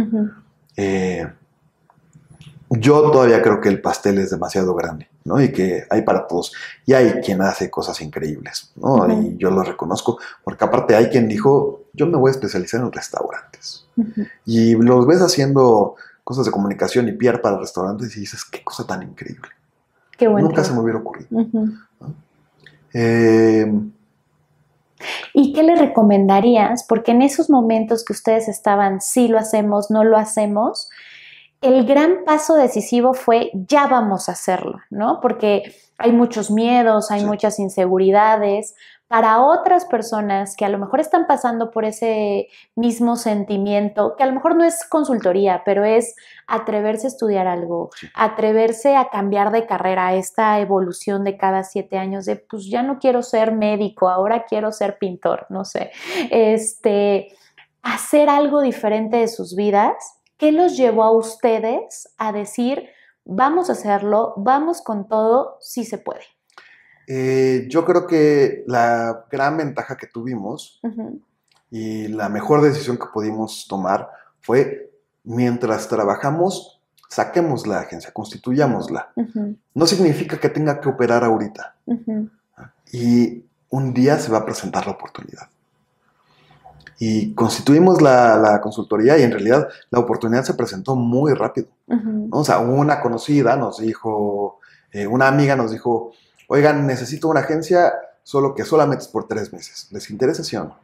Yo todavía creo que el pastel es demasiado grande, ¿no? Y que hay para todos. Y hay quien hace cosas increíbles, ¿no? Y yo lo reconozco, porque aparte hay quien dijo, yo me voy a especializar en restaurantes. Y los ves haciendo cosas de comunicación y PR para restaurantes y dices, qué cosa tan increíble. Qué bueno. Nunca se me hubiera ocurrido. ¿No? ¿Y qué le recomendarías? Porque en esos momentos que ustedes estaban, sí lo hacemos, no lo hacemos, el gran paso decisivo fue ya vamos a hacerlo, ¿no? Porque hay muchos miedos, hay muchas inseguridades. Para otras personas que a lo mejor están pasando por ese mismo sentimiento, que a lo mejor no es consultoría, pero es atreverse a estudiar algo, atreverse a cambiar de carrera, esta evolución de cada 7 años de, pues ya no quiero ser médico, ahora quiero ser pintor, no sé, hacer algo diferente de sus vidas. ¿Qué los llevó a ustedes a decir, vamos a hacerlo, vamos con todo, sí se puede? Yo creo que la gran ventaja que tuvimos y la mejor decisión que pudimos tomar fue, mientras trabajamos, saquemos la agencia, constituyámosla. No significa que tenga que operar ahorita. Y un día se va a presentar la oportunidad. Y constituimos la consultoría y en realidad la oportunidad se presentó muy rápido, ¿no? O sea, una conocida nos dijo, una amiga nos dijo, oigan, necesito una agencia, solo que solamente es por 3 meses. ¿Les interesa, sí o no?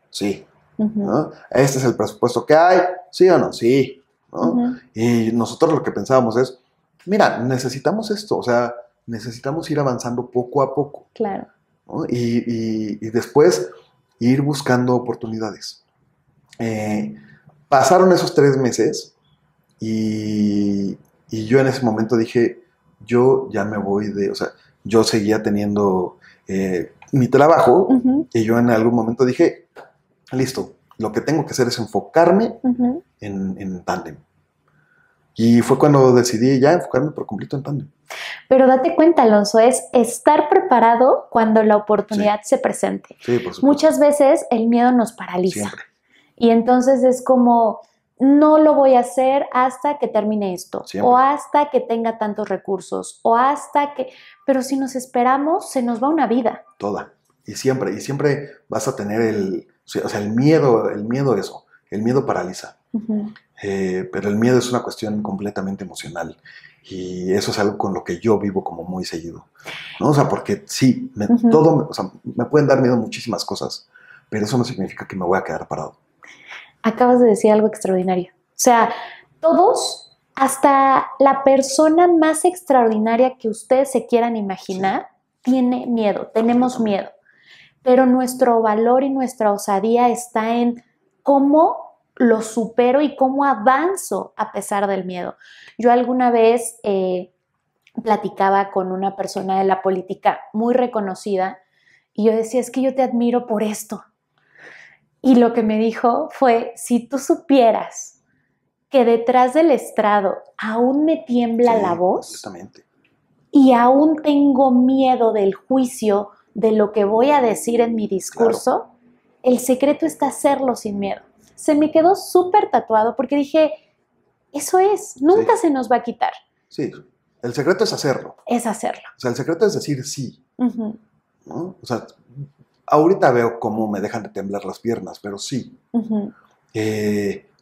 Sí. ¿No? Este es el presupuesto que hay, ¿sí o no? Sí. ¿No? Y nosotros lo que pensábamos es, mira, necesitamos esto, o sea, necesitamos ir avanzando poco a poco. Claro. ¿No? Y después ir buscando oportunidades. Pasaron esos 3 meses y yo en ese momento dije, yo ya me voy de, o sea, yo seguía teniendo mi trabajo y yo en algún momento dije, listo, lo que tengo que hacer es enfocarme en Tandem. Y fue cuando decidí ya enfocarme por completo en Tandem. Pero date cuenta, Alonso, es estar preparado cuando la oportunidad se presente. Sí, por supuesto. Muchas veces el miedo nos paraliza. Siempre. Y entonces es como, no lo voy a hacer hasta que termine esto. Siempre. O hasta que tenga tantos recursos. O hasta que... Pero si nos esperamos, se nos va una vida. Toda. Y siempre vas a tener el miedo eso. El miedo paraliza. Pero el miedo es una cuestión completamente emocional. Y eso es algo con lo que yo vivo como muy seguido, ¿no? O sea, porque sí, me pueden dar miedo muchísimas cosas, pero eso no significa que me voy a quedar parado. Acabas de decir algo extraordinario. O sea, todos, hasta la persona más extraordinaria que ustedes se quieran imaginar, tiene miedo, tenemos miedo. Pero nuestro valor y nuestra osadía está en cómo lo supero y cómo avanzo a pesar del miedo. Yo alguna vez platicaba con una persona de la política muy reconocida y yo decía, es que yo te admiro por esto. Y lo que me dijo fue, si tú supieras que detrás del estrado aún me tiembla la voz y aún tengo miedo del juicio de lo que voy a decir en mi discurso, el secreto está hacerlo sin miedo. Se me quedó súper tatuado porque dije, eso es, nunca se nos va a quitar. Sí, el secreto es hacerlo. Es hacerlo. O sea, el secreto es decir sí. ¿No? O sea, ahorita veo cómo me dejan de temblar las piernas, pero sí.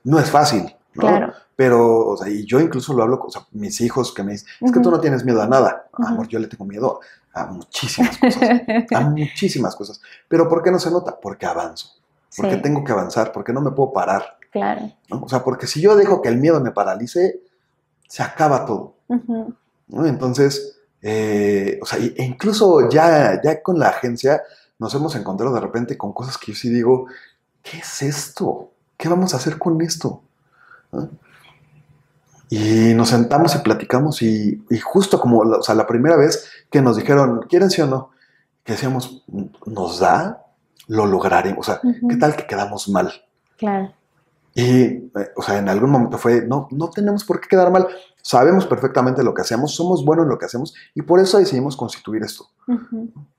No es fácil, ¿no? Claro. Pero, o sea, y yo incluso lo hablo con mis hijos que me dicen, es que tú no tienes miedo a nada. Amor, yo le tengo miedo a muchísimas cosas. A muchísimas cosas. ¿Pero por qué no se nota? Porque avanzo. Porque tengo que avanzar, porque no me puedo parar. Claro. ¿No? O sea, porque si yo dejo que el miedo me paralice, se acaba todo. ¿No? Entonces, o sea, e incluso ya con la agencia nos hemos encontrado de repente con cosas que yo sí digo, ¿qué es esto? ¿Qué vamos a hacer con esto? ¿No? Y nos sentamos y platicamos y justo como, o sea, la primera vez que nos dijeron, ¿quieren sí o no? Que decíamos, ¿nos da? Lo lograremos. O sea, ¿qué tal que quedamos mal? Claro. Y, o sea, en algún momento fue, no tenemos por qué quedar mal. Sabemos perfectamente lo que hacemos, somos buenos en lo que hacemos y por eso decidimos constituir esto.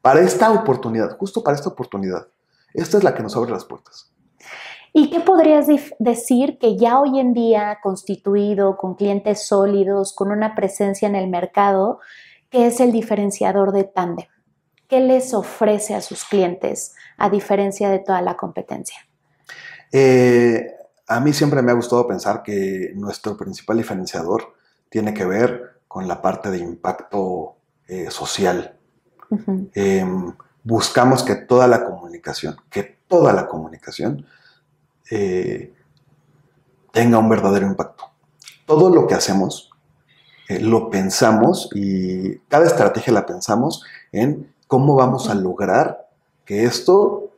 Para esta oportunidad, justo para esta oportunidad. Esta es la que nos abre las puertas. ¿Y qué podrías decir que ya hoy en día constituido, con clientes sólidos, con una presencia en el mercado, que es el diferenciador de Tandem? ¿Qué les ofrece a sus clientes a diferencia de toda la competencia? A mí siempre me ha gustado pensar que nuestro principal diferenciador tiene que ver con la parte de impacto social. Buscamos que toda la comunicación tenga un verdadero impacto. todo lo que hacemos lo pensamos y cada estrategia la pensamos en cómo vamos a lograr que esto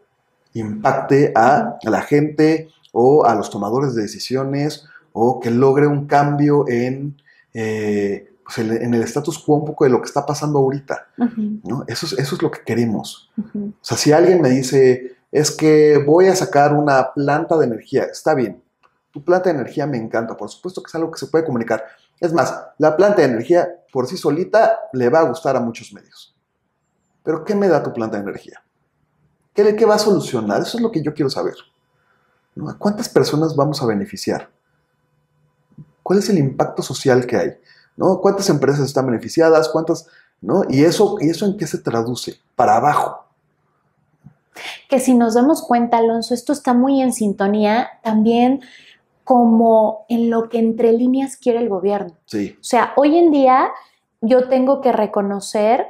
impacte a la gente o a los tomadores de decisiones o que logre un cambio en el status quo un poco de lo que está pasando ahorita, ¿no? Eso es lo que queremos. O sea, si alguien me dice, es que voy a sacar una planta de energía, está bien, tu planta de energía me encanta, por supuesto que es algo que se puede comunicar. Es más, la planta de energía por sí solita le va a gustar a muchos medios. Pero ¿qué me da tu planta de energía? ¿Qué va a solucionar? Eso es lo que yo quiero saber, ¿no? ¿A cuántas personas vamos a beneficiar? ¿Cuál es el impacto social que hay? ¿No? ¿Cuántas empresas están beneficiadas? ¿Cuántas? ¿No? ¿Y eso en qué se traduce? Para abajo. Que si nos damos cuenta, Alonso, esto está muy en sintonía también como en lo que entre líneas quiere el gobierno. Sí. O sea, hoy en día yo tengo que reconocer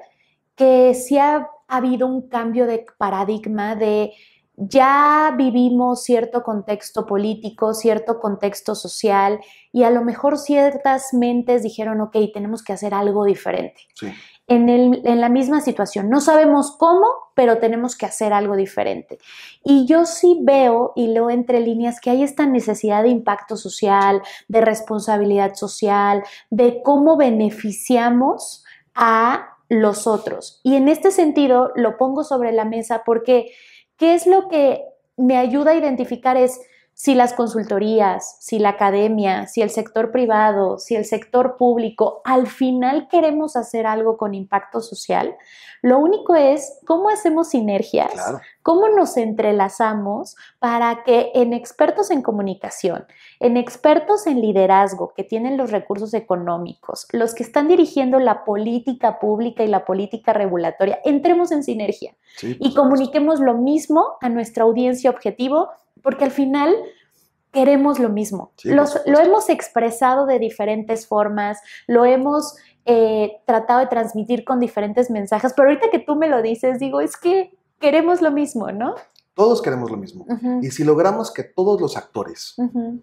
que sí ha habido un cambio de paradigma de ya vivimos cierto contexto político, cierto contexto social y a lo mejor ciertas mentes dijeron, ok, tenemos que hacer algo diferente. Sí. En la misma situación. No sabemos cómo, pero tenemos que hacer algo diferente. Y yo sí veo y leo entre líneas que hay esta necesidad de impacto social, de responsabilidad social, de cómo beneficiamos a los otros. Y en este sentido lo pongo sobre la mesa porque ¿qué es lo que me ayuda a identificar? Es si las consultorías, si la academia, si el sector privado, si el sector público, al final queremos hacer algo con impacto social. Lo único es cómo hacemos sinergias, claro, cómo nos entrelazamos para que en expertos en comunicación, en expertos en liderazgo que tienen los recursos económicos, los que están dirigiendo la política pública y la política regulatoria, entremos en sinergia y comuniquemos lo mismo a nuestra audiencia objetivo, porque al final queremos lo mismo. Sí, lo hemos expresado de diferentes formas, lo hemos tratado de transmitir con diferentes mensajes, pero ahorita que tú me lo dices, digo, es que queremos lo mismo, ¿no? Todos queremos lo mismo. Y si logramos que todos los actores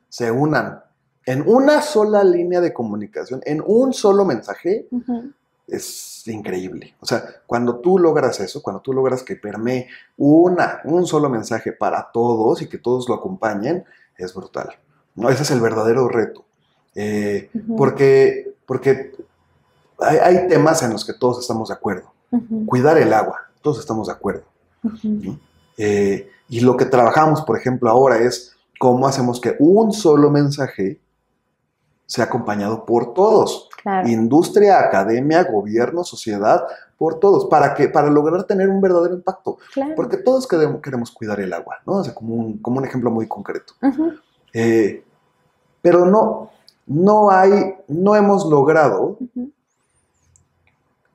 se unan en una sola línea de comunicación, en un solo mensaje, es increíble. O sea, cuando tú logras eso, cuando tú logras que permee un solo mensaje para todos y que todos lo acompañen, es brutal, ¿no? Ese es el verdadero reto. Porque hay temas en los que todos estamos de acuerdo. Cuidar el agua, todos estamos de acuerdo. ¿No? Y lo que trabajamos, por ejemplo, ahora es cómo hacemos que un solo mensaje sea acompañado por todos. Claro. Industria, academia, gobierno, sociedad, por todos, para lograr tener un verdadero impacto. Claro. Porque todos queremos cuidar el agua, ¿no? O sea, como un ejemplo muy concreto. Pero no hemos logrado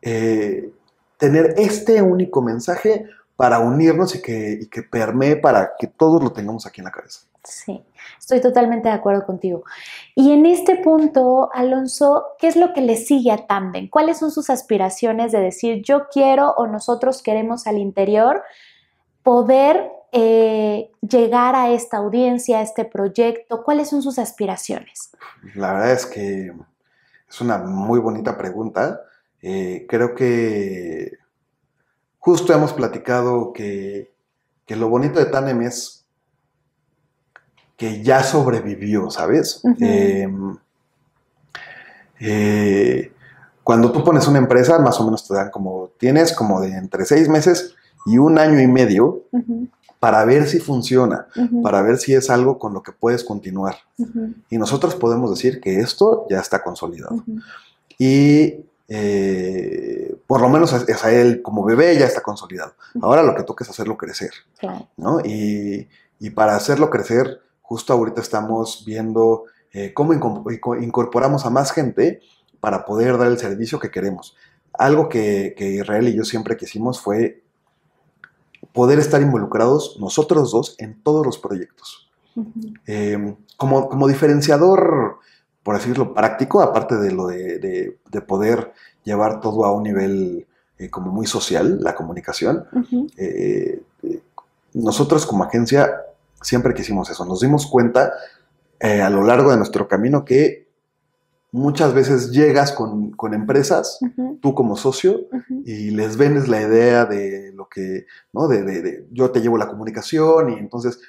tener este único mensaje para unirnos y que permee para que todos lo tengamos aquí en la cabeza. Sí, estoy totalmente de acuerdo contigo. Y en este punto, Alonso, ¿qué es lo que le sigue a Tandem? ¿Cuáles son sus aspiraciones de decir yo quiero o nosotros queremos al interior poder llegar a esta audiencia, a este proyecto? ¿Cuáles son sus aspiraciones? La verdad es que es una muy bonita pregunta. Creo que justo hemos platicado que lo bonito de Tandem es que ya sobrevivió, ¿sabes? Cuando tú pones una empresa, más o menos te dan tienes como de entre 6 meses y 1 año y medio para ver si funciona, para ver si es algo con lo que puedes continuar. Y nosotros podemos decir que esto ya está consolidado. Y por lo menos a él como bebé ya está consolidado. Ahora lo que toca es hacerlo crecer, ¿no? Y para hacerlo crecer, justo ahorita estamos viendo cómo incorporamos a más gente para poder dar el servicio que queremos. Algo que Israel y yo siempre quisimos fue poder estar involucrados nosotros dos en todos los proyectos. Como diferenciador, por decirlo, práctico, aparte de lo de poder llevar todo a un nivel como muy social, la comunicación, nosotros como agencia siempre quisimos eso. Nos dimos cuenta a lo largo de nuestro camino que muchas veces llegas con empresas, tú como socio, y les vendes la idea de lo que, ¿no? Yo te llevo la comunicación y entonces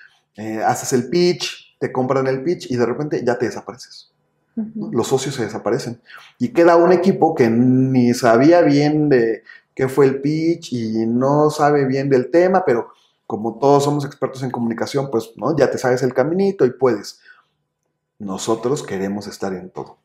haces el pitch, te compran el pitch y de repente ya te desapareces. ¿No? Los socios se desaparecen. Y queda un equipo que ni sabía bien de qué fue el pitch y no sabe bien del tema, pero como todos somos expertos en comunicación, pues, ¿no? Ya te sabes el caminito y puedes. Nosotros queremos estar en todo.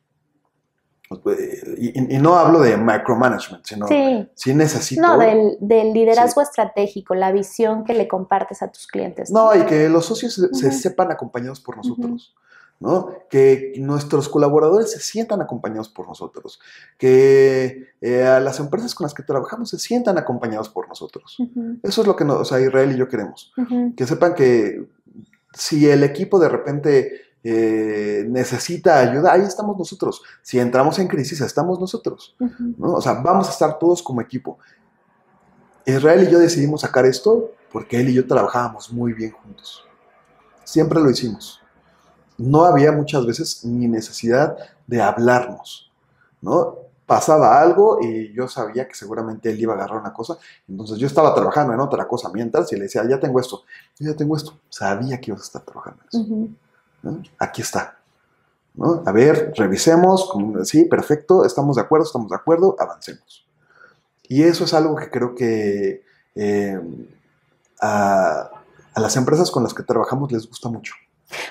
Y no hablo de micromanagement, sino sí necesito... No, del liderazgo estratégico, la visión que le compartes a tus clientes. No, y que los socios se sepan acompañados por nosotros, ¿no? Que nuestros colaboradores se sientan acompañados por nosotros, que a las empresas con las que trabajamos se sientan acompañados por nosotros. Eso es lo que Israel y yo queremos. Que sepan que si el equipo de repente... necesita ayuda, ahí estamos nosotros. Si entramos en crisis, estamos nosotros, ¿no? O sea, vamos a estar todos como equipo. Israel y yo decidimos sacar esto porque él y yo trabajábamos muy bien juntos. Siempre lo hicimos. No había muchas veces ni necesidad de hablarnos, ¿no? Pasaba algo y yo sabía que seguramente él iba a agarrar una cosa, entonces yo estaba trabajando en otra cosa mientras y le decía, ya tengo esto, sabía que ibas a estar trabajando en eso. ¿No? Aquí está, ¿no? A ver, revisemos, sí, perfecto, estamos de acuerdo, avancemos. Y eso es algo que creo que a las empresas con las que trabajamos les gusta mucho.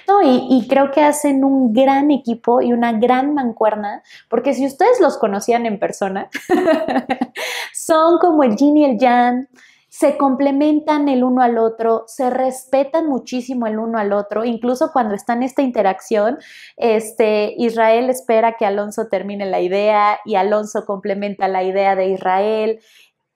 No, y creo que hacen un gran equipo y una gran mancuerna, porque si ustedes los conocían en persona, son como el yin y el yang. Se complementan el uno al otro, se respetan muchísimo el uno al otro, incluso cuando está en esta interacción, Israel espera que Alonso termine la idea y Alonso complementa la idea de Israel.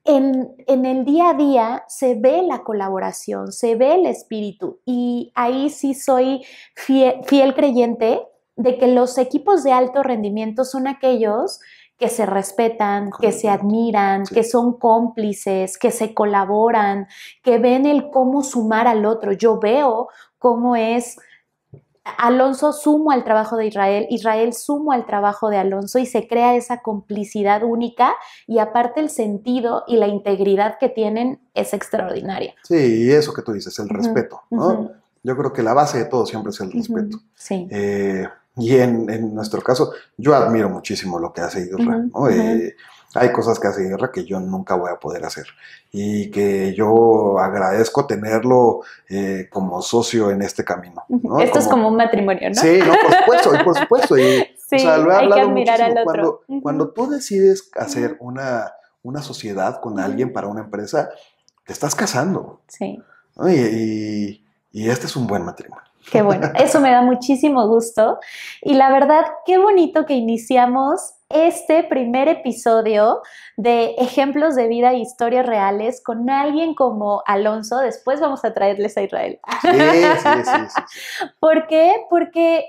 En el día a día se ve la colaboración, se ve el espíritu y ahí sí soy fiel creyente de que los equipos de alto rendimiento son aquellos que se respetan, que se admiran, que son cómplices, que se colaboran, que ven el cómo sumar al otro. Yo veo cómo es Alonso sumo al trabajo de Israel, Israel sumo al trabajo de Alonso y se crea esa complicidad única y aparte el sentido y la integridad que tienen es extraordinaria. Sí, y eso que tú dices, el respeto, ¿no? Yo creo que la base de todo siempre es el respeto. Sí. Y en nuestro caso, yo admiro muchísimo lo que hace Irra, ¿no? Hay cosas que hace Irra que yo nunca voy a poder hacer y que yo agradezco tenerlo como socio en este camino, ¿no? Esto es como un matrimonio, ¿no? Sí, no, por supuesto. Y, sí, o sea, lo he hablado hay que admirar muchísimo. Al otro. Cuando tú decides hacer una sociedad con alguien para una empresa, te estás casando. Sí. ¿No? Y este es un buen matrimonio. Qué bueno, eso me da muchísimo gusto y la verdad, qué bonito que iniciamos este primer episodio de ejemplos de vida e historias reales con alguien como Alonso. Después vamos a traerles a Israel. Sí. ¿Por qué? Porque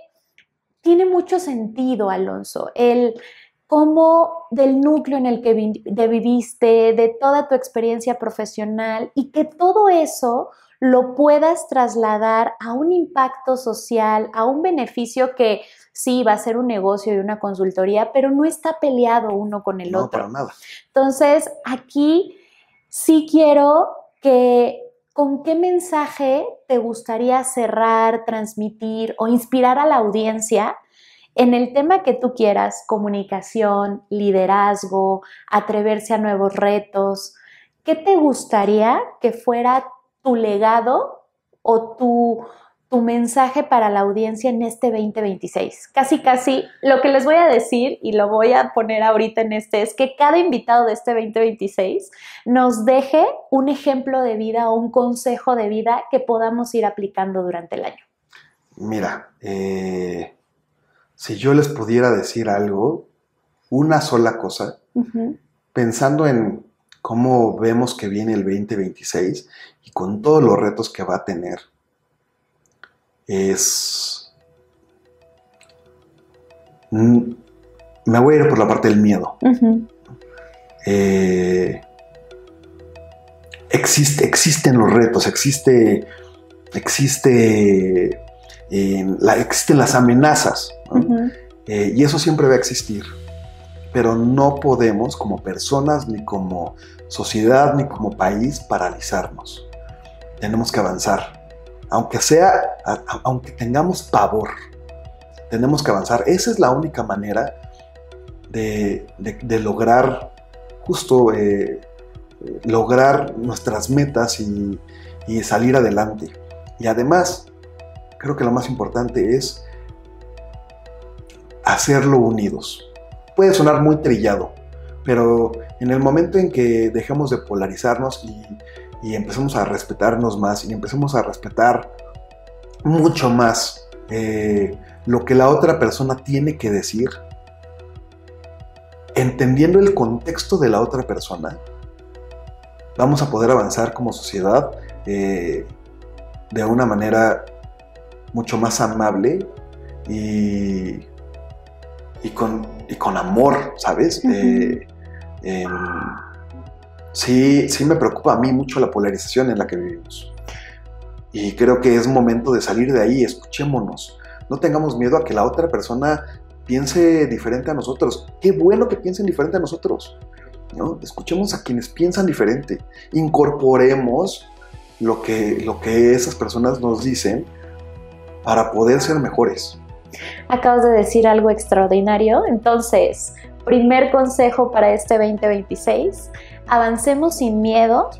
tiene mucho sentido, Alonso, el cómo del núcleo en el que viviste, de toda tu experiencia profesional y que todo eso lo puedas trasladar a un impacto social, a un beneficio que sí va a ser un negocio y una consultoría, pero no está peleado uno con el otro. No, para nada. Entonces, aquí sí quiero que, ¿con qué mensaje te gustaría cerrar, transmitir o inspirar a la audiencia en el tema que tú quieras? Comunicación, liderazgo, atreverse a nuevos retos. ¿Qué te gustaría que fuera tu legado o tu mensaje para la audiencia en este 2026? Casi lo que les voy a decir y lo voy a poner ahorita es que cada invitado de este 2026 nos deje un ejemplo de vida o un consejo de vida que podamos ir aplicando durante el año. Mira, si yo les pudiera decir algo, una sola cosa, pensando en cómo vemos que viene el 2026 y con todos los retos que va a tener, me voy a ir por la parte del miedo. Existen los retos, existen las amenazas, ¿no? y eso siempre va a existir, pero no podemos como personas, ni como sociedad, ni como país paralizarnos. Tenemos que avanzar, aunque tengamos pavor, tenemos que avanzar. Esa es la única manera de lograr justo lograr nuestras metas y salir adelante. Y además, creo que lo más importante es hacerlo unidos. Puede sonar muy trillado, pero en el momento en que dejemos de polarizarnos y empecemos a respetarnos más y empecemos a respetar mucho más lo que la otra persona tiene que decir, entendiendo el contexto de la otra persona, vamos a poder avanzar como sociedad de una manera mucho más amable y con amor, ¿sabes? Sí me preocupa a mí mucho la polarización en la que vivimos. Y creo que es momento de salir de ahí. Escuchémonos. No tengamos miedo a que la otra persona piense diferente a nosotros. Qué bueno que piensen diferente a nosotros, ¿no? Escuchemos a quienes piensan diferente. Incorporemos lo que esas personas nos dicen para poder ser mejores. Acabas de decir algo extraordinario. Entonces, primer consejo para este 2026, avancemos sin miedo,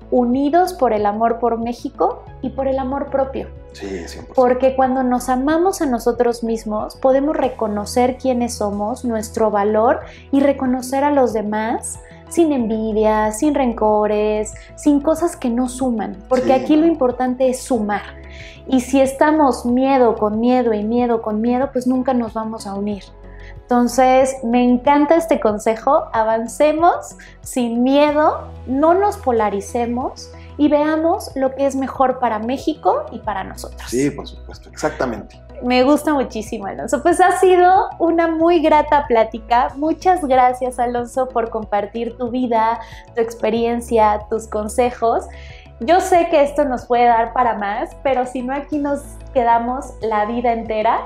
unidos por el amor por México y por el amor propio. Sí, 100%. Porque cuando nos amamos a nosotros mismos, podemos reconocer quiénes somos, nuestro valor, y reconocer a los demás sin envidia, sin rencores, sin cosas que no suman. Porque sí, aquí lo importante es sumar. Y si estamos miedo con miedo y miedo con miedo, pues nunca nos vamos a unir. Entonces, me encanta este consejo. Avancemos sin miedo, no nos polaricemos y veamos lo que es mejor para México y para nosotros. Sí, por supuesto, exactamente. Me gusta muchísimo, Alonso. Pues ha sido una muy grata plática. Muchas gracias, Alonso, por compartir tu vida, tu experiencia, tus consejos. Yo sé que esto nos puede dar para más, pero si no, aquí nos quedamos la vida entera.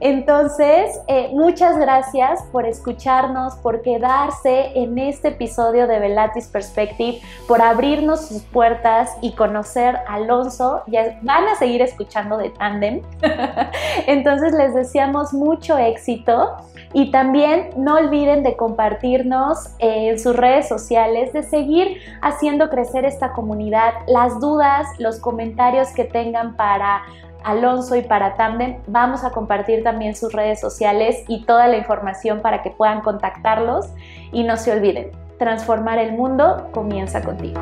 Entonces, muchas gracias por escucharnos, por quedarse en este episodio de Velatis Perspective, por abrirnos sus puertas y conocer a Alonso. Ya van a seguir escuchando de Tándem. Entonces, les deseamos mucho éxito. Y también no olviden de compartirnos en sus redes sociales, de seguir haciendo crecer esta comunidad. Las dudas, los comentarios que tengan para Alonso y para Tándem, vamos a compartir también sus redes sociales y toda la información para que puedan contactarlos. Y no se olviden, transformar el mundo comienza contigo.